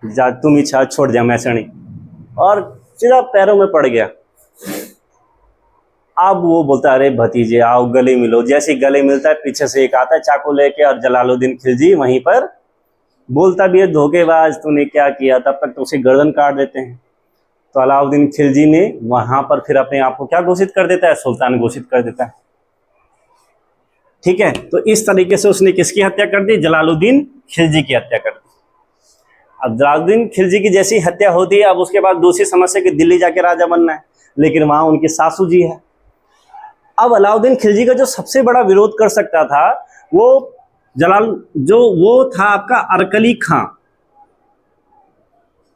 जा तुम इच्छा छोड़ दिया मैसणी, और सीधा पैरों में पड़ गया। अब वो बोलता है अरे भतीजे आओ गले मिलो। जैसे ही गले मिलता है पीछे से एक आता है चाकू लेके, और जलालुद्दीन खिलजी वहीं पर बोलता भी है धोखेबाज तूने क्या किया, तब तक तो उसे गर्दन काट देते हैं। तो अलाउद्दीन खिलजी ने वहां पर फिर अपने आप को क्या घोषित कर देता है, सुल्तान घोषित कर देता है। ठीक है, तो इस तरीके से उसने किसकी हत्या कर दी, जलालुद्दीन खिलजी की हत्या कर दी। अब जलालुद्दीन खिलजी की जैसी हत्या होती है, अब उसके बाद दूसरी समस्या कि दिल्ली जाके राजा बनना है, लेकिन वहां उनकी सासू जी है। अब अलाउद्दीन खिलजी का जो सबसे बड़ा विरोध कर सकता था वो वो था आपका अरकली खां।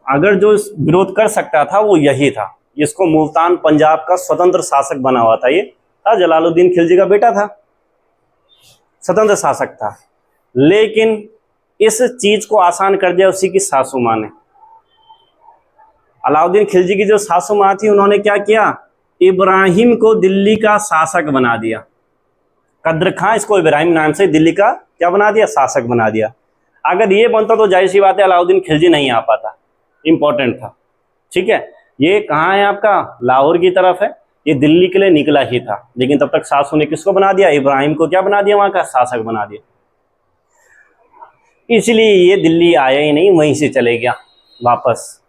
अगर जो विरोध कर सकता था वो यही था। इसको मुल्तान पंजाब का स्वतंत्र शासक बना हुआ था। ये था जलालुद्दीन खिलजी का बेटा था, स्वतंत्र शासक था। लेकिन इस चीज को आसान कर दिया उसी की सासू मां ने। अलाउद्दीन खिलजी की जो सासू मां थी, उन्होंने क्या किया, इब्राहिम को दिल्ली का शासक बना दिया। कद्र खां इसको इब्राहिम नाम से दिल्ली का क्या बना दिया, शासक बना दिया। अगर ये बनता तो जाहिर सी बात है अलाउद्दीन खिलजी नहीं आ पाता, इंपॉर्टेंट था। ठीक है, ये कहाँ है आपका, लाहौर की तरफ है, ये दिल्ली के लिए निकला ही था। लेकिन तब तक सासू ने किसको बना दिया, इब्राहिम को क्या बना दिया, वहां का शासक बना दिया। इसलिए ये दिल्ली आया ही नहीं, वहीं से चले गया वापस।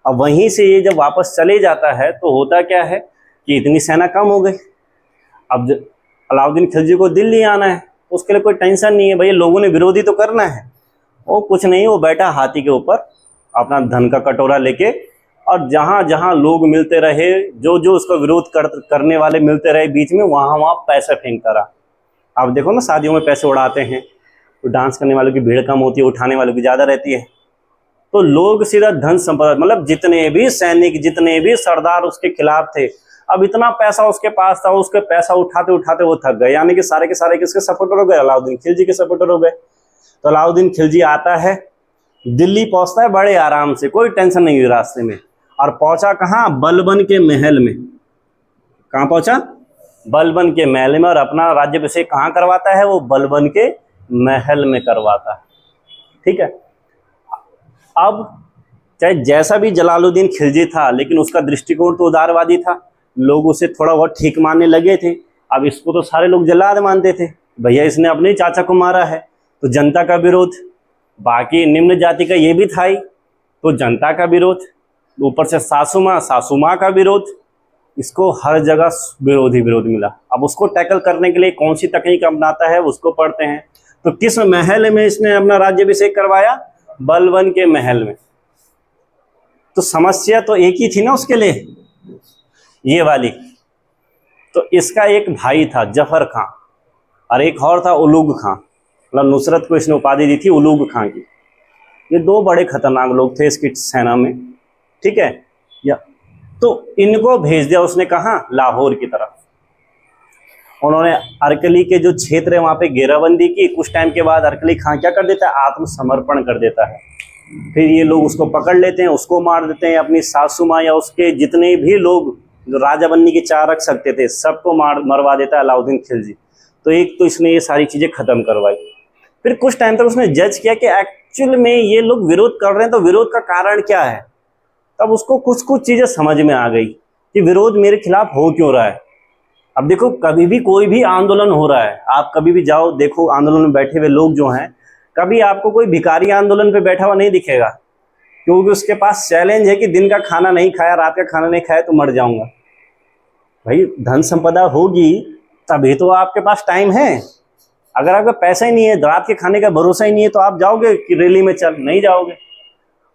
अब वहीं से ये जब वापस चले जाता है तो होता क्या है कि इतनी सेना कम हो गई। अब अलाउद्दीन खिलजी को दिल्ली आना है, उसके लिए कोई टेंशन नहीं है, भैया लोगों ने विरोधी तो करना है। वो कुछ नहीं, वो बैठा हाथी के ऊपर अपना धन का कटोरा लेके, और जहां जहां लोग मिलते रहे, जो जो उसका विरोध करने वाले मिलते रहे बीच में, वहां वहां पैसे फेंकता रहा। आप देखो ना, शादियों में पैसे उड़ाते हैं तो डांस करने वालों की भीड़ कम होती है, उठाने वालों की ज़्यादा रहती है। तो लोग सीधा धन संपदा, मतलब जितने भी सैनिक, जितने भी सरदार उसके खिलाफ थे, अब इतना पैसा उसके पास था, उसके पैसा उठाते उठाते वो थक गए। यानी कि सारे के सारे किसके सपोर्टर हो गए, अलाउद्दीन खिलजी के सपोर्टर हो गए। तो अलाउद्दीन खिलजी आता है, दिल्ली पहुंचता है बड़े आराम से, कोई टेंशन नहीं हुई रास्ते में। और पहुंचा कहाँ, बलबन के महल में। कहाँ पहुंचा, बलबन के महल में। और अपना राज्याभिषेक कहाँ करवाता है, वो बलबन के महल में करवाता है। ठीक है, अब चाहे जैसा भी जलालुद्दीन खिलजी था, लेकिन उसका दृष्टिकोण तो उदारवादी था। लोग उसे थोड़ा बहुत ठीक मानने लगे थे। अब इसको तो सारे लोग जल्लाद मानते थे, भैया इसने अपने चाचा को मारा है, तो जनता का विरोध। बाकी निम्न जाति का ये भी था ही, तो जनता का विरोध, ऊपर से सासू माँ का विरोध। इसको हर जगह विरोध ही विरोध मिला। अब उसको टैकल करने के लिए कौन सी तकनीक अपनाता है उसको पढ़ते हैं। तो किस महल में इसने अपना राज्याभिषेक करवाया, बलबन के महल में। तो समस्या तो एक ही थी ना उसके लिए, ये वाली। तो इसका एक भाई था जफर खां, और एक और था उलूग खां। मतलब नुसरत को इसने उपाधि दी थी उलूग खां की। ये दो बड़े खतरनाक लोग थे इसकी सेना में। ठीक है, या तो इनको भेज दिया उसने कहाँ, लाहौर की तरफ। उन्होंने अरकली के जो क्षेत्र है वहाँ पे घेराबंदी की। कुछ टाइम के बाद अरकली खां क्या कर देता है, आत्मसमर्पण कर देता है। फिर ये लोग उसको पकड़ लेते हैं, उसको मार देते हैं। अपनी सासू माँ या उसके जितने भी लोग जो राजा बनने की चाह रख सकते थे, सबको मरवा देता है अलाउद्दीन खिलजी। तो एक तो इसने ये सारी चीज़ें खत्म करवाई। फिर कुछ टाइम तक उसने जज किया कि एक्चुअल में ये लोग विरोध कर रहे हैं, तो विरोध का कारण क्या है। तब उसको कुछ कुछ चीज़ें समझ में आ गई कि विरोध मेरे खिलाफ हो क्यों रहा है। अब देखो, कभी भी कोई भी आंदोलन हो रहा है, आप कभी भी जाओ देखो, आंदोलन में बैठे हुए लोग जो हैं, कभी आपको कोई भिखारी आंदोलन पे बैठा हुआ नहीं दिखेगा, क्योंकि उसके पास चैलेंज है कि दिन का खाना नहीं खाया, रात का खाना नहीं खाया तो मर जाऊंगा। भाई धन संपदा होगी तभी तो आपके पास टाइम है। अगर आपका पैसा ही नहीं है, रात के खाने का भरोसा ही नहीं है, तो आप जाओगे कि रैली में चल, नहीं जाओगे।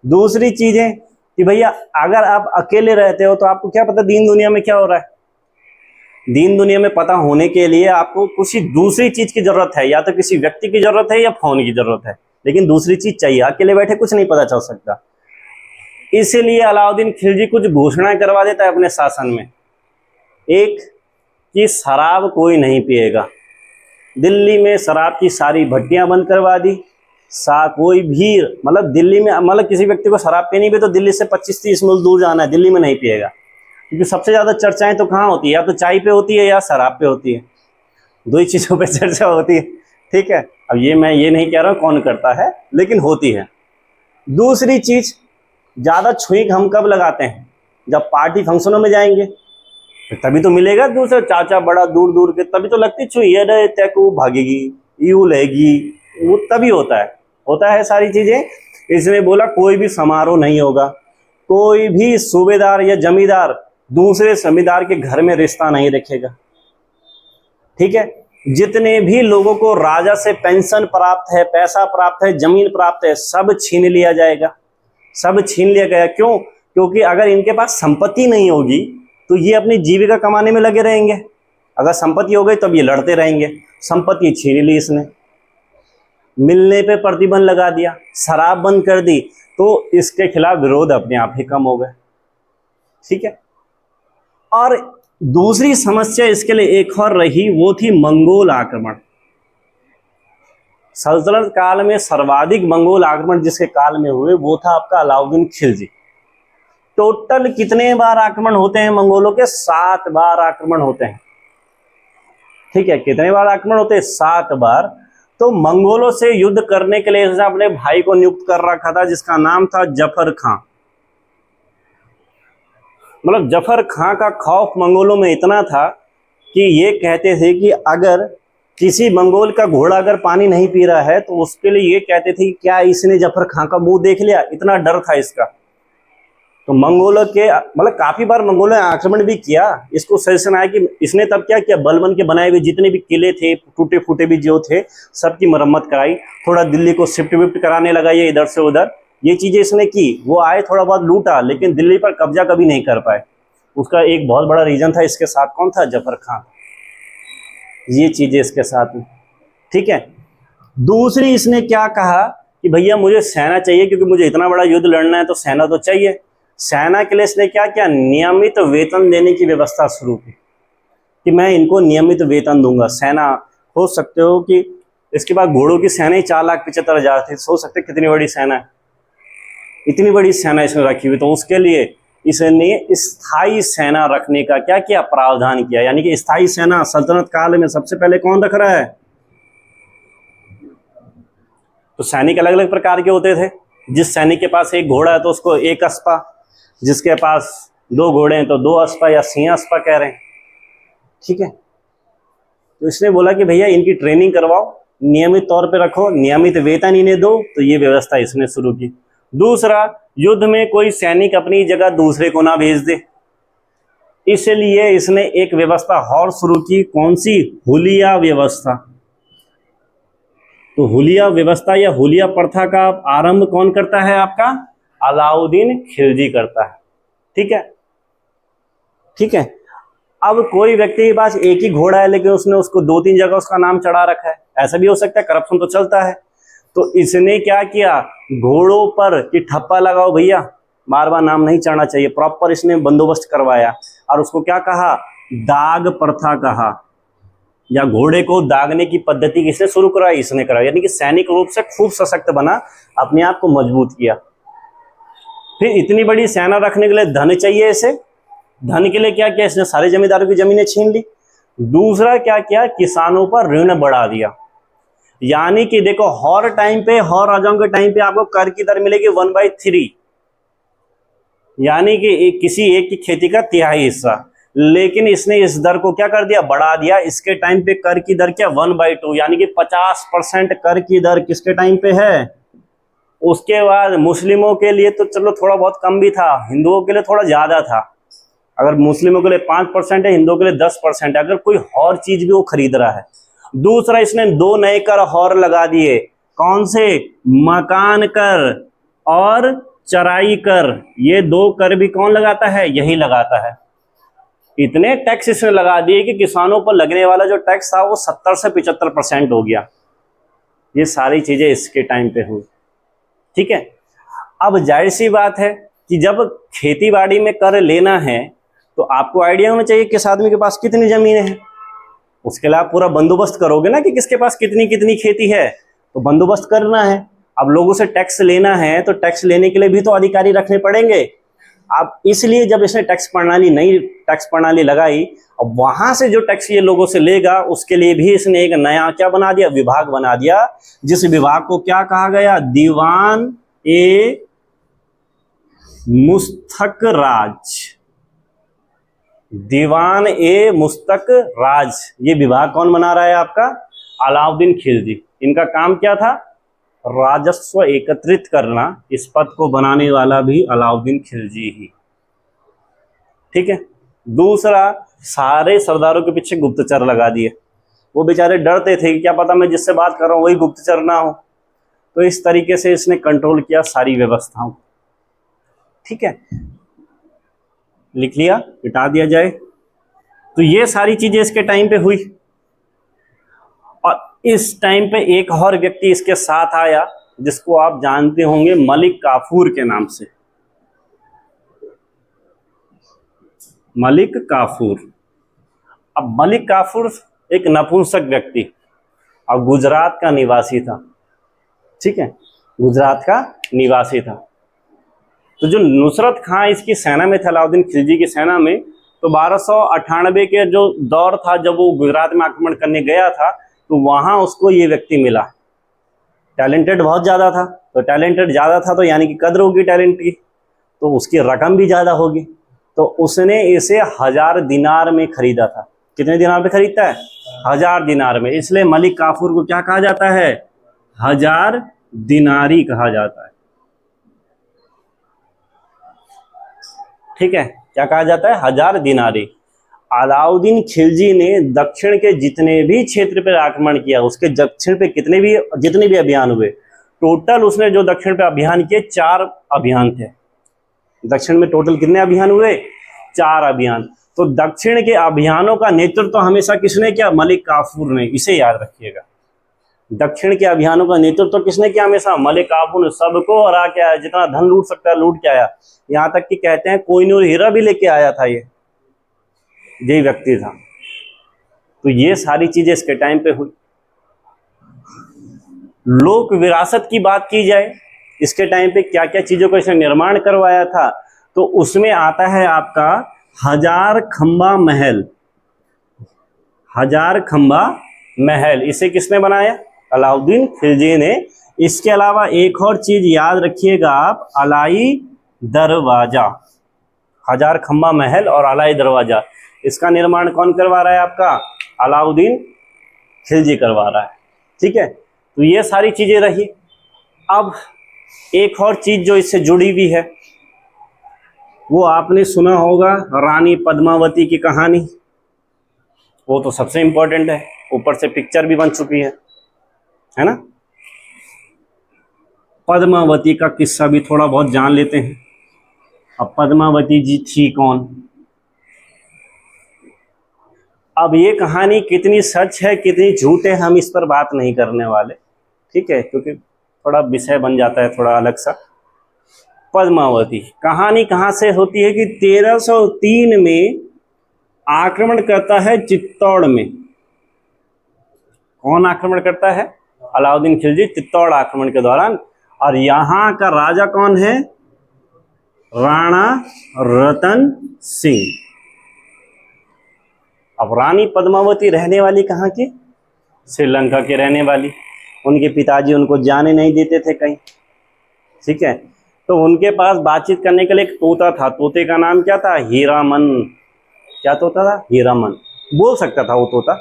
दूसरी चीज है कि भैया अगर आप अकेले रहते हो तो आपको क्या पता दीन दुनिया में क्या हो रहा है। दीन दुनिया में पता होने के लिए आपको कुछ दूसरी चीज की जरूरत है, या तो किसी व्यक्ति की जरूरत है या फोन की जरूरत है, लेकिन दूसरी चीज चाहिए। अकेले बैठे कुछ नहीं पता चल सकता। इसीलिए अलाउद्दीन खिलजी कुछ घोषणा करवा देता है अपने शासन में। एक कि शराब कोई नहीं पिएगा। दिल्ली में शराब की सारी भट्टियां बंद करवा दी। कोई भी मतलब दिल्ली में, मतलब किसी व्यक्ति को शराब पीनी भी तो दिल्ली से 25-30 मील दूर जाना है, दिल्ली में नहीं पिएगा। क्योंकि सबसे ज़्यादा चर्चाएं तो कहाँ होती है, या तो चाय पे होती है या शराब पे होती है। दो ही चीज़ों पे चर्चा होती है। ठीक है, अब ये मैं ये नहीं कह रहा हूँ कौन करता है, लेकिन होती है। दूसरी चीज़, ज़्यादा छुई हम कब लगाते हैं, जब पार्टी फंक्शनों में जाएंगे तभी तो मिलेगा। दूसरे चाचा बड़ा दूर दूर के, तभी तो लगती छुई, अरे तैको भागेगी, यूँ लेगी, वो तभी होता है सारी चीज़ें। इसने बोला कोई भी समारोह नहीं होगा, कोई भी सूबेदार या जमींदार दूसरे जमींदार के घर में रिश्ता नहीं रखेगा। ठीक है, जितने भी लोगों को राजा से पेंशन प्राप्त है, पैसा प्राप्त है, जमीन प्राप्त है, सब छीन लिया जाएगा, सब छीन लिया गया। क्यों? क्योंकि अगर इनके पास संपत्ति नहीं होगी तो ये अपनी जीविका कमाने में लगे रहेंगे। अगर संपत्ति हो गई तब ये लड़ते रहेंगे। संपत्ति छीन ली इसने, मिलने पे प्रतिबंध लगा दिया, शराब बंद कर दी, तो इसके खिलाफ विरोध अपने आप ही कम हो गए। ठीक है, और दूसरी समस्या इसके लिए एक और रही, वो थी मंगोल आक्रमण। सल्तनत काल में सर्वाधिक मंगोल आक्रमण जिसके काल में हुए वो था आपका अलाउद्दीन खिलजी। टोटल कितने बार आक्रमण होते हैं मंगोलों के? 7 बार आक्रमण होते हैं। ठीक है, कितने बार आक्रमण होते हैं? 7 बार। तो मंगोलों से युद्ध करने के लिए इसने अपने भाई को नियुक्त कर रखा था जिसका नाम था जफर खां। मतलब जफर खां का खौफ मंगोलों में इतना था कि ये कहते थे कि अगर किसी मंगोल का घोड़ा अगर पानी नहीं पी रहा है तो उसके लिए ये कहते थे कि क्या इसने जफर खां का मुंह देख लिया, इतना डर था इसका। तो मंगोलों के मतलब काफी बार मंगोलों ने आक्रमण भी किया। इसको सजेशन आया कि इसने तब क्या किया, बलबन के बनाए हुए जितने भी किले थे, टूटे फूटे भी जो थे, सबकी मरम्मत कराई, थोड़ा दिल्ली को शिफ्ट विफ्ट कराने लगा ये इधर से उधर, ये चीजें इसने की। वो आए, थोड़ा बहुत लूटा, लेकिन दिल्ली पर कब्जा कभी नहीं कर पाए। उसका एक बहुत बड़ा रीजन था इसके साथ कौन था? जफर खां। ये चीजें इसके साथ में। ठीक है, दूसरी इसने क्या कहा कि भैया मुझे सेना चाहिए, क्योंकि मुझे इतना बड़ा युद्ध लड़ना है तो सेना तो चाहिए। सेना के लिए इसने क्या किया? नियमित वेतन देने की व्यवस्था शुरू की कि मैं इनको नियमित वेतन दूंगा। सेना हो सकते हो कि इसके बाद घोड़ों की सेना ही 4,75,000 थी। सोच सकते कितनी बड़ी सेना है, इतनी बड़ी सेना इसने रखी हुई। तो उसके लिए इसने स्थायी सेना रखने का क्या किया? प्रावधान किया। यानी कि स्थायी सेना सल्तनत काल में सबसे पहले कौन रख रहा है? तो सैनिक अलग अलग प्रकार के होते थे। जिस सैनिक के पास एक घोड़ा है तो उसको एक अस्पा, जिसके पास 2 घोड़े हैं तो 2 अस्पा या सिंह अस्पा कह रहे हैं। ठीक है, तो इसने बोला कि भैया इनकी ट्रेनिंग करवाओ, नियमित तौर पे रखो, नियमित वेतन इन्हें दो। तो ये व्यवस्था इसने शुरू की। दूसरा, युद्ध में कोई सैनिक अपनी जगह दूसरे को ना भेज दे, इसलिए इसने एक व्यवस्था और शुरू की। कौन सी? हुलिया व्यवस्था। तो हुलिया व्यवस्था या हुलिया प्रथा का आरंभ कौन करता है? आपका अलाउद्दीन खिलजी करता है। ठीक है, ठीक है। अब कोई व्यक्ति के पास एक ही घोड़ा है लेकिन उसने उसको 2-3 जगह उसका नाम चढ़ा रखा है, ऐसा भी हो सकता है, करप्शन तो चलता है। तो इसने क्या किया? घोड़ों पर कि ठप्पा लगाओ भैया, बार बार नाम नहीं चढ़ना चाहिए। प्रॉपर इसने बंदोबस्त करवाया और उसको क्या कहा? दाग प्रथा कहा, या घोड़े को दागने की पद्धति किसने शुरू कराई? इसने कराई। यानी कि सैनिक रूप से खूब सशक्त बना, अपने आप को मजबूत किया। फिर इतनी बड़ी सेना रखने के लिए धन चाहिए इसे। धन के लिए क्या किया इसने? सारे जमींदारों की जमीनें छीन ली। दूसरा क्या किया? किसानों पर ऋण बढ़ा दिया। यानी कि देखो, हर टाइम पे, हर राजाओं के टाइम पे आपको कर की दर मिलेगी 1/3, यानी कि किसी एक की खेती का 1/3 हिस्सा। लेकिन इसने इस दर को क्या कर दिया? बढ़ा दिया। इसके टाइम पे कर की दर क्या? 1/2, यानी कि 50% कर की दर किसके टाइम पे है? उसके बाद मुस्लिमों के लिए तो चलो थोड़ा बहुत कम भी था, हिंदुओं के लिए थोड़ा ज्यादा था। अगर मुस्लिमों के लिए 5% है, हिंदुओं के लिए 10% है, अगर कोई और चीज भी वो खरीद रहा है। दूसरा, इसने 2 नए कर और लगा दिए। कौन से? मकान कर और चराई कर। ये 2 कर भी कौन लगाता है? यही लगाता है। इतने टैक्स इसने लगा दिए कि किसानों पर लगने वाला जो टैक्स था वो 70 से 75% हो गया। ये सारी चीजें इसके टाइम पे हुई। ठीक है, अब जाहिर सी बात है कि जब खेती बाड़ी में कर लेना है तो आपको आइडिया होना चाहिए किस आदमी के पास कितनी जमीनें हैं। उसके लिए आप पूरा बंदोबस्त करोगे ना कि किसके पास कितनी कितनी खेती है, तो बंदोबस्त करना है। अब लोगों से टैक्स लेना है तो टैक्स लेने के लिए भी तो अधिकारी रखने पड़ेंगे। अब इसलिए जब इसने टैक्स प्रणाली, नई टैक्स प्रणाली लगाई, अब वहां से जो टैक्स ये लोगों से लेगा उसके लिए भी इसने एक नया क्या बना दिया? विभाग बना दिया, जिस विभाग को क्या कहा गया? दीवान ए मुस्तक राज। दीवान ए मुस्तक राज, ये विभाग कौन बना रहा है? आपका अलाउद्दीन खिलजी। इनका काम क्या था? राजस्व एकत्रित करना, इस पद को बनाने वाला भी अलाउद्दीन खिलजी ही। ठीक है। दूसरा, सारे सरदारों के पीछे गुप्तचर लगा दिए। वो बेचारे डरते थे कि क्या पता मैं जिससे बात कर रहा हूँ वही गुप्तचर ना हो, तो इस तरीके से इसने कंट्रोल किया सारी व्यवस्थाओं। ठीक है, लिख लिया, मिटा दिया जाए। तो ये सारी चीजें इसके टाइम पे हुई। और इस टाइम पे एक और व्यक्ति इसके साथ आया जिसको आप जानते होंगे मलिक काफूर के नाम से। मलिक काफूर। अब मलिक काफूर एक नपुंसक व्यक्ति और गुजरात का निवासी था। ठीक है, गुजरात का निवासी था। तो जो नुसरत खां इसकी सेना में था, अलाउद्दीन खिलजी की सेना में, तो 1298 के जो दौर था जब वो गुजरात में आक्रमण करने गया था, तो वहां उसको ये व्यक्ति मिला। टैलेंटेड बहुत ज्यादा था, तो टैलेंटेड ज्यादा था तो यानी कि कद्र होगी टैलेंट की, तो उसकी रकम भी ज्यादा होगी। तो उसने इसे 1000 दिनार में खरीदा था। कितने दिनार में खरीदता है? 1000 दिनार में। इसलिए मलिक काफूर को क्या कहा जाता है? 1000 दिनारी कहा जाता है। ठीक है, क्या कहा जाता है? 1000 दिनारी। अलाउद्दीन खिलजी ने दक्षिण के जितने भी क्षेत्र पर आक्रमण किया, उसके दक्षिण पे जितने भी अभियान हुए, टोटल उसने जो दक्षिण पे अभियान किए 4 अभियान थे। दक्षिण में टोटल कितने अभियान हुए? 4 अभियान। तो दक्षिण के अभियानों का नेतृत्व तो हमेशा किसने किया? मलिक काफूर ने। इसे याद रखिएगा, दक्षिण के अभियानों का नेतृत्व तो किसने किया? हमेशा मलिक काफूर ने। सबको हरा के आया, जितना धन लूट सकता है लूट के आया। यहाँ तक कि कहते हैं कोहिनूर हीरा भी लेके आया था, यही व्यक्ति था। तो ये सारी चीजें इसके टाइम पे हुई। लोक विरासत की बात की जाए, इसके टाइम पे क्या क्या चीजों का इसने निर्माण करवाया था, तो उसमें आता है आपका 1000 खंबा महल। 1000 खंबा महल, इसे किसने बनाया? अलाउद्दीन खिलजी ने। इसके अलावा एक और चीज याद रखिएगा आप, अलाई दरवाजा। 1000 खंबा महल और अलाई दरवाजा, इसका निर्माण कौन करवा रहा है? आपका अलाउद्दीन खिलजी करवा रहा है। ठीक है, तो ये सारी चीजें रही। अब एक और चीज जो इससे जुड़ी हुई है, वो आपने सुना होगा रानी पद्मावती की कहानी। वो तो सबसे इंपॉर्टेंट है, ऊपर से पिक्चर भी बन चुकी है ना। पद्मावती का किस्सा भी थोड़ा बहुत जान लेते हैं। अब पद्मावती जी थी कौन? अब ये कहानी कितनी सच है कितनी झूठ है हम इस पर बात नहीं करने वाले, ठीक है, क्योंकि थोड़ा विषय बन जाता है थोड़ा अलग सा। पद्मावती कहानी कहाँ से होती है कि 1303 में आक्रमण करता है चित्तौड़ में। कौन आक्रमण करता है? अलाउद्दीन खिलजी, चित्तौड़ आक्रमण के दौरान। और यहाँ का राजा कौन है? राणा रतन सिंह। अब रानी पद्मावती रहने वाली कहाँ की? श्रीलंका के रहने वाली। उनके पिताजी उनको जाने नहीं देते थे कहीं, ठीक है। तो उनके पास बातचीत करने के लिए एक तोता था। तोते का नाम क्या था? हीरामन। क्या तोता था? हीरामन। बोल सकता था वो तोता।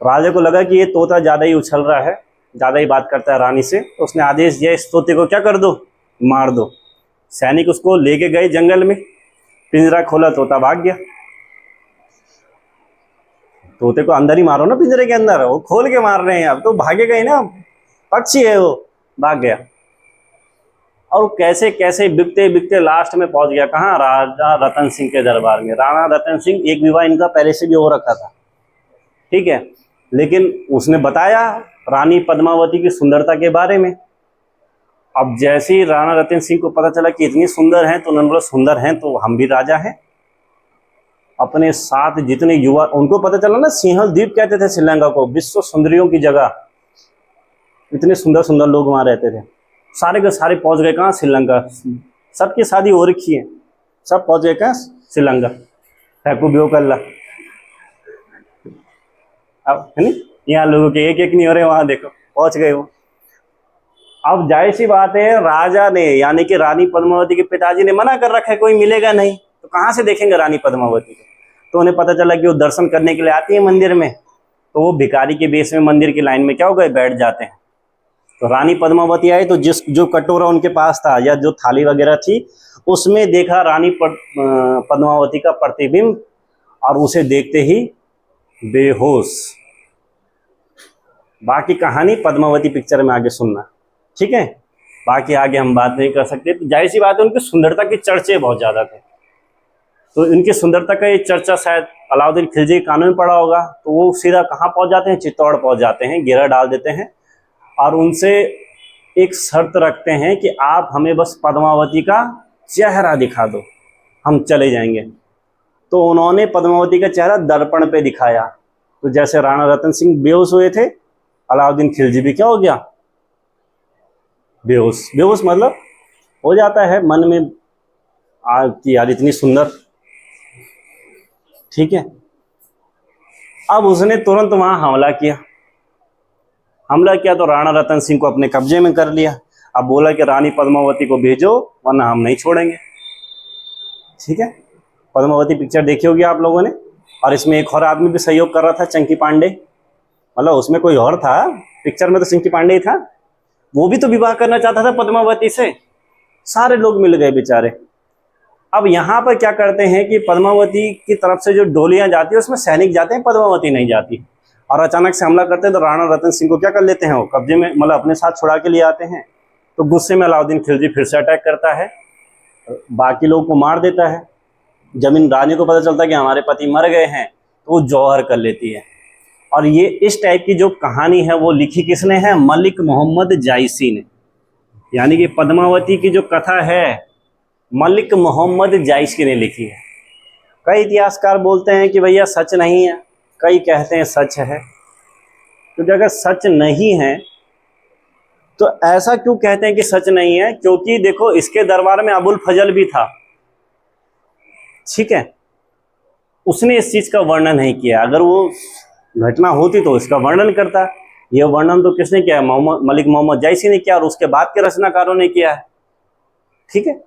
राजा को लगा कि ये तोता ज़्यादा ही उछल रहा है, ज़्यादा ही बात करता है रानी से, तो उसने आदेश दिया इस तोते को क्या कर दो? मार दो। सैनिक उसको लेके गए जंगल में, पिंजरा खोला, तोता भाग गया। तोते को अंदर ही मारो ना, पिंजरे के अंदर, वो खोल के मार रहे हैं, अब तो भागेगा ही ना, पक्षी है वो, भाग गया। और कैसे कैसे बिकते बिकते लास्ट में पहुंच गया कहाँ? राजा रतन सिंह के दरबार में। राणा रतन सिंह, एक विवाह इनका पहले से भी हो रखा था, ठीक है, लेकिन उसने बताया रानी पद्मावती की सुंदरता के बारे में। अब जैसे ही राणा रतन सिंह को पता चला कि इतनी सुंदर हैं, तो उन्होंने बोला सुंदर हैं तो हम भी राजा हैं। अपने साथ जितने युवा, उनको पता चला ना, सिंहल द्वीप कहते थे श्रीलंका को, विश्व सुंदरियों की जगह, इतने सुंदर सुंदर लोग वहां रहते थे। सारे के सारे पहुंच गए कहाँ? श्रीलंका। सबकी शादी हो रखी है, सब पहुंच गए कहाँ? श्रीलंका। ठैकू ब्यो कल्ला, अब है नहीं, यहाँ लोगों के एक एक नहीं हो रहे, वहां देखो पहुंच गए वो। अब जाहिर सी बात है, राजा ने यानी कि रानी पद्मावती के पिताजी ने मना कर रखा है, कोई मिलेगा नहीं, तो कहाँ से देखेंगे रानी पद्मावती को? तो उन्हें पता चला कि वो दर्शन करने के लिए आती है मंदिर में, तो वो भिखारी के बेस में मंदिर की लाइन में क्या हो गए? बैठ जाते हैं। तो रानी पद्मावती आई तो जो कटोरा उनके पास था या जो थाली वगैरह थी उसमें देखा रानी पद्मावती का प्रतिबिंब और उसे देखते ही बेहोश। बाकी कहानी पद्मावती पिक्चर में आगे सुनना, ठीक है। बाकी आगे हम बात नहीं कर सकते। तो जाहिर सी बात है उनकी सुंदरता के चर्चे बहुत ज़्यादा थे, तो इनकी सुंदरता का ये चर्चा शायद अलाउद्दीन खिलजी कानून में पड़ा होगा। तो वो सीधा कहाँ पहुँच जाते हैं, चित्तौड़ पहुँच जाते हैं, घेरा डाल देते हैं और उनसे एक शर्त रखते हैं कि आप हमें बस पद्मावती का चेहरा दिखा दो, हम चले जाएंगे। तो उन्होंने पद्मावती का चेहरा दर्पण पे दिखाया। तो जैसे राणा रतन सिंह बेहोश हुए थे, अलाउद्दीन खिलजी भी क्या हो गया, बेहोश। बेहोश मतलब हो जाता है मन में कि यार इतनी सुंदर, ठीक है। अब उसने तुरंत वहां हमला किया। हमला किया तो राणा रतन सिंह को अपने कब्जे में कर लिया। अब बोला कि रानी पद्मावती को भेजो वरना हम नहीं छोड़ेंगे, ठीक है। पद्मावती पिक्चर देखी होगी आप लोगों ने, और इसमें एक और आदमी भी सहयोग कर रहा था, चंकी पांडे। मतलब उसमें कोई और था, पिक्चर में तो चंकी पांडे ही था। वो भी तो विवाह करना चाहता था पद्मावती से, सारे लोग मिल गए बेचारे। अब यहाँ पर क्या करते हैं कि पद्मावती की तरफ से जो डोलियां जाती है उसमें सैनिक जाते हैं, पद्मावती नहीं जाती, और अचानक से हमला करते हैं। तो राणा रतन सिंह को क्या कर लेते हैं, वो कब्जे में, मतलब अपने साथ छुड़ा के लिए आते हैं। तो गुस्से में अलाउद्दीन खिलजी फिर से अटैक करता है, बाकी लोगों को मार देता है। जब इन रानी को पता चलता है कि हमारे पति मर गए हैं तो वो जौहर कर लेती है। और ये इस टाइप की जो कहानी है वो लिखी किसने है, मलिक मोहम्मद जायसी ने। यानी कि पद्मावती की जो कथा है मलिक मोहम्मद जायसी ने लिखी है। कई इतिहासकार बोलते हैं कि भैया सच नहीं है, कई कहते हैं सच है। क्योंकि अगर सच नहीं है तो ऐसा क्यों कहते हैं कि सच नहीं है, क्योंकि देखो इसके दरबार में अबुल फजल भी था, ठीक है। उसने इस चीज का वर्णन नहीं किया। अगर वो घटना होती तो इसका वर्णन करता। यह वर्णन तो किसने किया है, मलिक मोहम्मद जायसी ने किया, और उसके बाद के रचनाकारों ने किया है, ठीक है।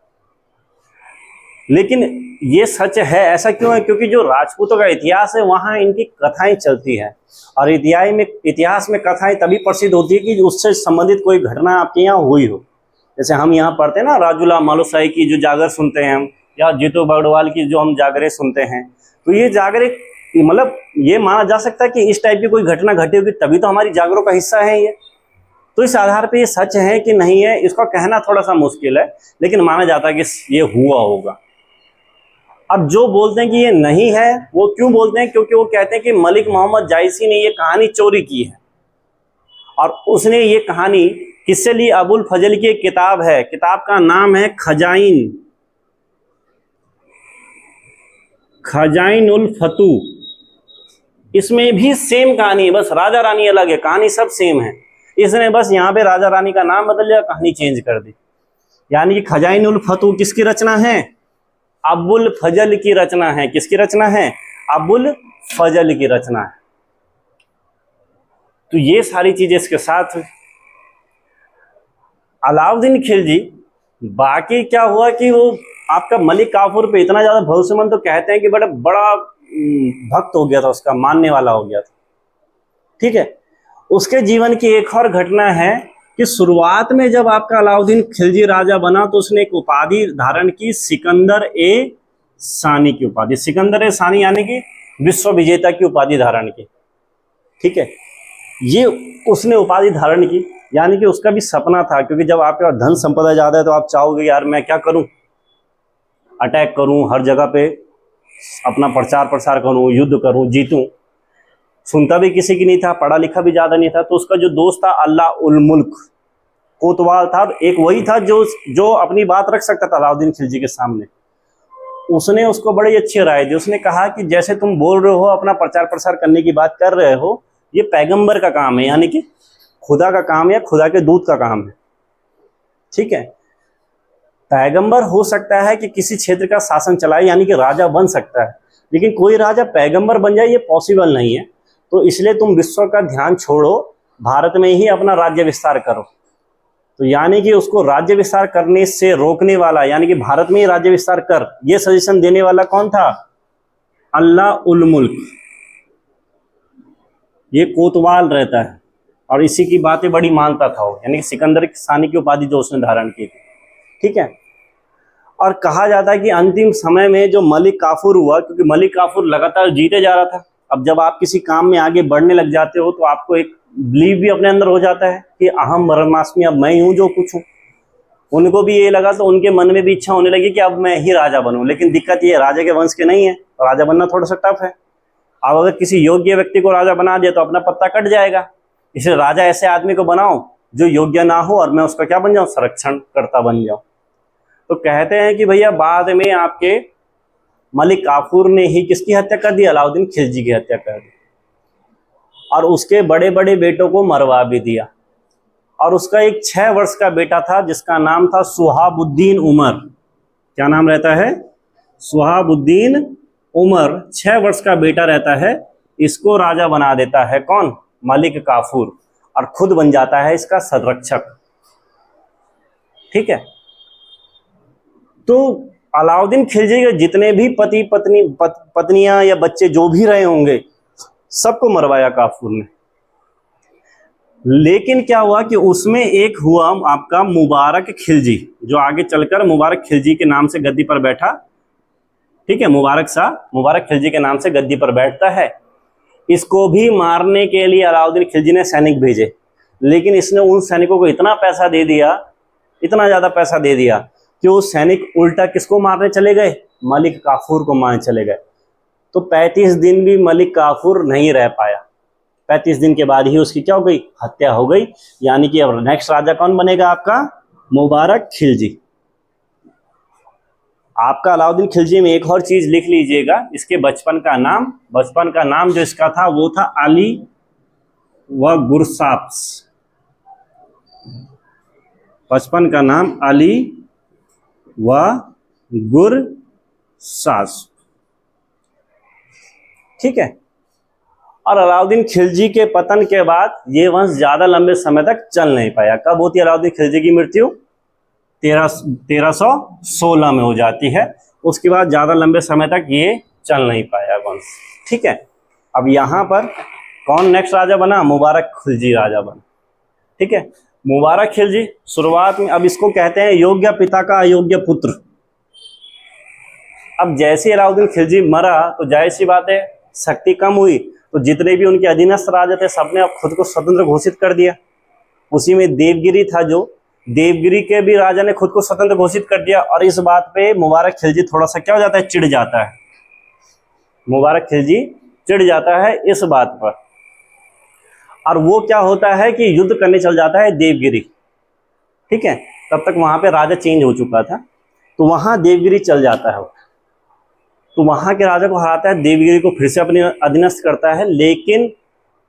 लेकिन ये सच है, ऐसा क्यों है, क्योंकि जो राजपूतों का इतिहास है वहां इनकी कथाएं चलती है। और इतिहास में कथाएं तभी प्रसिद्ध होती है कि उससे संबंधित कोई घटना आपके यहाँ हुई हो। जैसे हम यहाँ पढ़ते हैं ना, राजूला मालूशाही की जो जागर सुनते हैं हम, या जीतू बर्डवाल की जो हम जागरें सुनते हैं, तो ये जागरें मतलब ये माना जा सकता है कि इस टाइप की कोई घटना घटी होगी तभी तो हमारी जागरों का हिस्सा है ये। तो इस आधार पे ये सच है कि नहीं है इसका कहना थोड़ा सा मुश्किल है, लेकिन माना जाता है कि ये हुआ होगा। अब जो बोलते हैं कि ये नहीं है वो क्यों बोलते हैं, क्योंकि वो कहते हैं कि मलिक मोहम्मद जायसी ने ये कहानी चोरी की है। और उसने ये कहानी किससे ली, अबुल फजल की एक किताब है, किताब का नाम है खजाइन उल फतू। इसमें भी सेम कहानी है, बस राजा रानी अलग है, कहानी सब सेम है। इसने बस यहाँ पे राजा रानी का नाम बदल दिया, कहानी चेंज कर दी। यानी कि खजाइन उल फतू किसकी रचना है, अबुल फजल की रचना है। किसकी रचना है, अबुल फजल की रचना है। तो ये सारी चीजें इसके साथ अलाउद्दीन खिलजी। बाकी क्या हुआ कि वो आपका मलिक काफूर पे इतना ज्यादा भरोसेमंद, तो कहते हैं कि बड़ा बड़ा भक्त हो गया था, उसका मानने वाला हो गया था, ठीक है। उसके जीवन की एक और घटना है कि शुरुआत में जब आपका अलाउद्दीन खिलजी राजा बना तो उसने एक उपाधि धारण की, सिकंदर ए सानी की उपाधि। सिकंदर ए सानी यानी कि विश्व विजेता की उपाधि धारण की, ठीक है। ये उसने उपाधि धारण की, यानी कि उसका भी सपना था, क्योंकि जब आपके पास धन संपदा ज्यादा है तो आप चाहोगे यार मैं क्या करूं, अटैक करूं, हर जगह पे अपना प्रचार प्रसार करूं, युद्ध करूं, जीतूं। सुनता भी किसी की नहीं था, पढ़ा लिखा भी ज्यादा नहीं था। तो उसका जो दोस्त था अल्लाह उल मुल्क कोतवाल था, एक वही था जो अपनी बात रख सकता था अलाउद्दीन खिलजी के सामने। उसने उसको बड़ी अच्छी राय दी। उसने कहा कि जैसे तुम बोल रहे हो, अपना प्रचार प्रसार करने की बात कर रहे हो, ये पैगंबर का काम है, यानी कि खुदा का काम है, खुदा के दूत का काम है, ठीक है। पैगंबर हो सकता है कि किसी क्षेत्र का शासन चलाए, यानी कि राजा बन सकता है, लेकिन कोई राजा पैगंबर बन जाए ये पॉसिबल नहीं है। तो इसलिए तुम विश्व का ध्यान छोड़ो, भारत में ही अपना राज्य विस्तार करो। तो यानी कि उसको राज्य विस्तार करने से रोकने वाला, यानी कि भारत में ही राज्य विस्तार कर, ये सजेशन देने वाला कौन था, अल्लाह उल मुल्क। ये कोतवाल रहता है और इसी की बातें बड़ी मानता था वो, यानी कि सिकंदर सानी की उपाधि जो उसने धारण की थी। ठीक है। और कहा जाता है कि अंतिम समय में जो मलिक काफूर हुआ, क्योंकि मलिक काफूर लगातार जीते जा रहा था। अब जब आप किसी काम में आगे बढ़ने लग जाते हो तो आपको एक बिलीव भी अपने अंदर हो जाता है कि अहम ब्रह्मास्मि, अब मैं हूँ जो कुछ हूँ। उनको भी ये लगा तो उनके मन में भी इच्छा होने लगी कि अब मैं ही राजा बनूं। लेकिन दिक्कत ये राजा के वंश के नहीं है, राजा बनना थोड़ा सा टफ है। अब अगर किसी योग्य व्यक्ति को राजा बना दिया तो अपना पत्ता कट जाएगा। इसलिए राजा ऐसे आदमी को बनाओ जो योग्य ना हो और मैं उसका क्या बन जाऊं, संरक्षण करता बन जाऊं। तो कहते हैं कि भैया बाद में आपके मलिक काफूर ने ही किसकी हत्या कर दी, अलाउद्दीन खिलजी की हत्या कर दी, और उसके बड़े बड़े बेटों को मरवा भी दिया। और उसका एक 6 वर्ष का बेटा था जिसका नाम था सुहाबुद्दीन उमर। क्या नाम रहता है, सुहाबुद्दीन उमर। 6 वर्ष का बेटा रहता है, इसको राजा बना देता है कौन, मलिक काफूर, और खुद बन जाता है इसका संरक्षक। ठीक है। तो अलाउद्दीन खिलजी के जितने भी पत्नियां या बच्चे जो भी रहे होंगे सबको मरवाया काफूर ने। लेकिन क्या हुआ कि उसमें एक हुआ आपका मुबारक खिलजी, जो आगे चलकर मुबारक खिलजी के नाम से गद्दी पर बैठा। ठीक है, मुबारक खिलजी के नाम से गद्दी पर बैठता है। इसको भी मारने के लिए अलाउद्दीन खिलजी ने सैनिक भेजे, लेकिन इसने उन सैनिकों को इतना पैसा दे दिया, इतना ज्यादा पैसा दे दिया कि वो सैनिक उल्टा किसको मारने चले गए, मलिक काफूर को मारने चले गए। तो 35 दिन भी मलिक काफूर नहीं रह पाया। 35 दिन के बाद ही उसकी क्या हो गई, हत्या हो गई। यानी कि अब नेक्स्ट राजा कौन बनेगा आपका, मुबारक खिलजी। आपका अलाउद्दीन खिलजी में एक और चीज लिख लीजिएगा, इसके बचपन का नाम जो इसका था वो था अली व गुरसाप्स। बचपन का नाम अली व गुरसाप्स। ठीक है। और अलाउद्दीन खिलजी के पतन के बाद ये वंश ज्यादा लंबे समय तक चल नहीं पाया। कब होती है अलाउद्दीन खिलजी की मृत्यु, 1316 में हो जाती है। उसके बाद ज्यादा लंबे समय तक ये चल नहीं पाया वंश। ठीक है। अब यहां पर कौन नेक्स्ट राजा बना, मुबारक खिलजी राजा बना। ठीक है। मुबारक खिलजी शुरुआत में, अब इसको कहते हैं योग्य पिता का अयोग्य पुत्र। अब जैसे अलाउद्दीन खिलजी मरा तो जाहिर सी बात है शक्ति कम हुई, तो जितने भी उनके अधीनस्थ राजा थे सबने अब खुद को स्वतंत्र घोषित कर दिया। उसी में देवगिरी था, जो देवगिरी के भी राजा ने खुद को स्वतंत्र घोषित कर दिया। और इस बात पे मुबारक खिलजी थोड़ा सा क्या हो जाता है, चिढ़ जाता है। मुबारक खिलजी चिढ़ जाता है इस बात पर, और वो क्या होता है कि युद्ध करने चल जाता है देवगिरी। ठीक है। तब तक वहां पे राजा चेंज हो चुका था, तो वहां देवगिरी चल जाता है। तो वहां के राजा को हराता है, देवगिरी को फिर से अपने अधीनस्थ करता है। लेकिन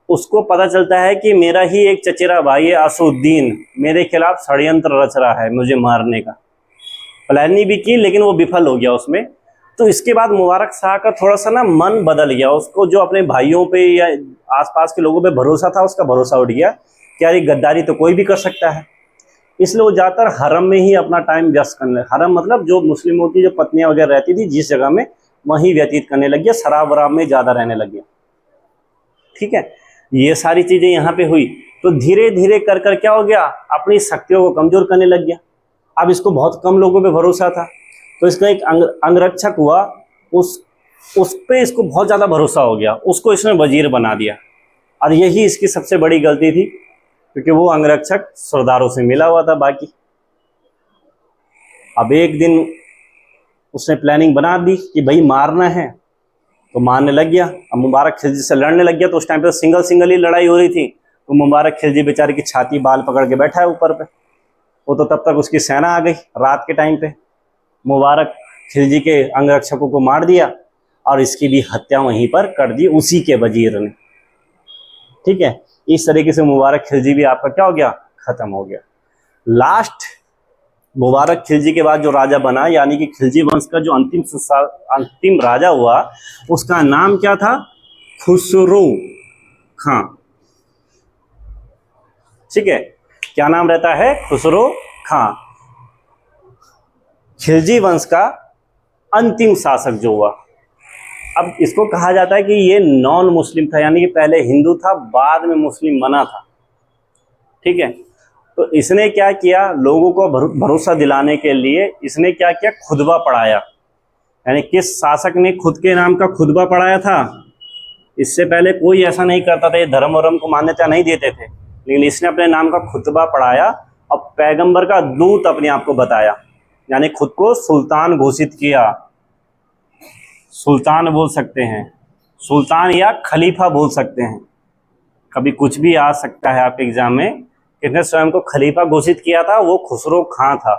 उसको पता चलता है कि मेरा ही एक चचेरा भाई है असुद्दीन मेरे खिलाफ षड्यंत्र रच रहा है मुझे मारने का। प्लानिंग भी की लेकिन वो विफल हो गया उसमें। तो इसके बाद मुबारक शाह का थोड़ा सा ना मन बदल गया। उसको जो अपने भाइयों पे या आसपास के लोगों पे भरोसा था, उसका भरोसा उठ गया कि यार ये गद्दारी तो कोई भी कर सकता है। इसलिए वो ज्यादातर हरम में ही अपना टाइम व्यस्त करने, हरम मतलब जो मुस्लिमों की जो पत्नियां वगैरह रहती थी जिस जगह में, वहीं व्यतीत करने लग गया, शराब वराब में ज्यादा रहने लग गया। ठीक है। ये सारी चीजें यहाँ पे हुई, तो धीरे धीरे कर कर क्या हो गया, अपनी शक्तियों को कमजोर करने लग गया। अब इसको बहुत कम लोगों पे भरोसा था, तो इसका एक अंगरक्षक हुआ, उस पे इसको बहुत ज्यादा भरोसा हो गया, उसको इसने वजीर बना दिया। और यही इसकी सबसे बड़ी गलती थी, क्योंकि वो अंगरक्षक सरदारों से मिला हुआ था बाकी। अब एक दिन उसने प्लानिंग बना दी कि भाई मारना है, तो मारने लग गया। अब मुबारक खिलजी से लड़ने लग गया। तो उस टाइम पे सिंगल ही लड़ाई हो रही थी, तो मुबारक खिलजी बेचारे की छाती बाल पकड़ के बैठा है ऊपर पे। वो तो तब तक उसकी सेना आ गई रात के टाइम पे, मुबारक खिलजी के अंगरक्षकों को मार दिया और इसकी भी हत्या वहीं पर कर दी उसी के वजीर ने। ठीक है। इस तरीके से मुबारक खिलजी भी आपका क्या हो गया, खत्म हो गया। लास्ट मुबारक खिलजी के बाद जो राजा बना, यानी कि खिलजी वंश का जो अंतिम राजा हुआ, उसका नाम क्या था, खुसरो खां। ठीक है। क्या नाम रहता है, खुसरो खां। खिलजी वंश का अंतिम शासक जो हुआ। अब इसको कहा जाता है कि ये नॉन मुस्लिम था, यानी कि पहले हिंदू था बाद में मुस्लिम बना था। ठीक है। तो इसने क्या किया, लोगों को भरोसा दिलाने के लिए इसने क्या किया, खुतबा पढ़ाया। यानी किस शासक ने खुद के नाम का खुतबा पढ़ाया था? इससे पहले कोई ऐसा नहीं करता था, ये धर्म वरम को मान्यता नहीं देते थे, लेकिन इसने अपने नाम का खुतबा पढ़ाया और पैगंबर का दूत अपने आप को बताया, यानी खुद को सुल्तान घोषित किया। सुल्तान बोल सकते हैं, सुल्तान या खलीफा बोल सकते हैं, कभी कुछ भी आ सकता है आपके एग्जाम में। किसने स्वयं को खलीफा घोषित किया था? वो खुसरो खां था,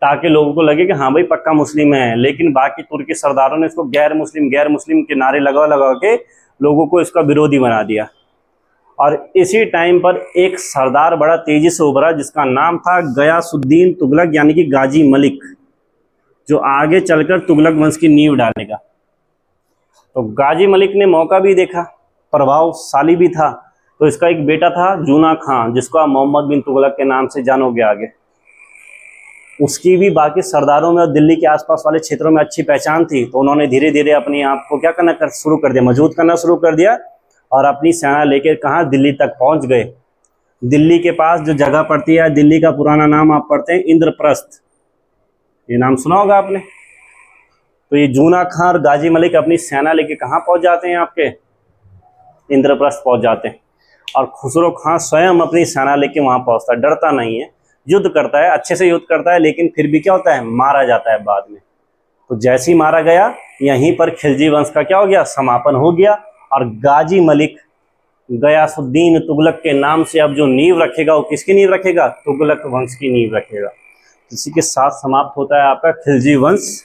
ताकि लोगों को लगे कि हाँ भाई पक्का मुस्लिम है। लेकिन बाकी तुर्की सरदारों ने इसको गैर मुस्लिम के नारे लगा लगा के लोगों को इसका विरोधी बना दिया। और इसी टाइम पर एक सरदार बड़ा तेजी से उभरा जिसका नाम था गयासुद्दीन तुगलक, यानी कि गाजी मलिक, जो आगे चलकर तुगलक वंश की नींव डालेगा। तो गाजी मलिक ने मौका भी देखा, प्रभावशाली भी था। तो इसका एक बेटा था जूना खां, जिसको आप मोहम्मद बिन तुगलक के नाम से जानोगे आगे। उसकी भी बाकी सरदारों में और दिल्ली के आसपास वाले क्षेत्रों में अच्छी पहचान थी। तो उन्होंने धीरे धीरे अपने आप को क्या करना शुरू कर दिया, मजबूत करना शुरू कर दिया, और अपनी सेना लेकर कहाँ, दिल्ली तक पहुंच गए। दिल्ली के पास जो जगह पड़ती है, दिल्ली का पुराना नाम आप पढ़ते हैं इंद्रप्रस्थ, ये नाम सुना होगा आपने। तो ये जूना खां और गाजी मलिक अपनी सेना लेके कहाँ पहुंच जाते हैं, आपके इंद्रप्रस्थ पहुंच जाते हैं। और खुसरो खां स्वयं अपनी सेना लेके वहां पहुंचता है, डरता नहीं है, युद्ध करता है, अच्छे से युद्ध करता है, लेकिन फिर भी क्या होता है, मारा जाता है बाद में। तो जैसे ही मारा गया, यहीं पर खिलजी वंश का क्या हो गया, समापन हो गया। और गाजी मलिक गयासुद्दीन तुगलक के नाम से अब जो नींव रखेगा, वो किसकी नींव रखेगा, तुगलक वंश की नींव रखेगा। इसी के साथ समाप्त होता है आपका खिलजी वंश।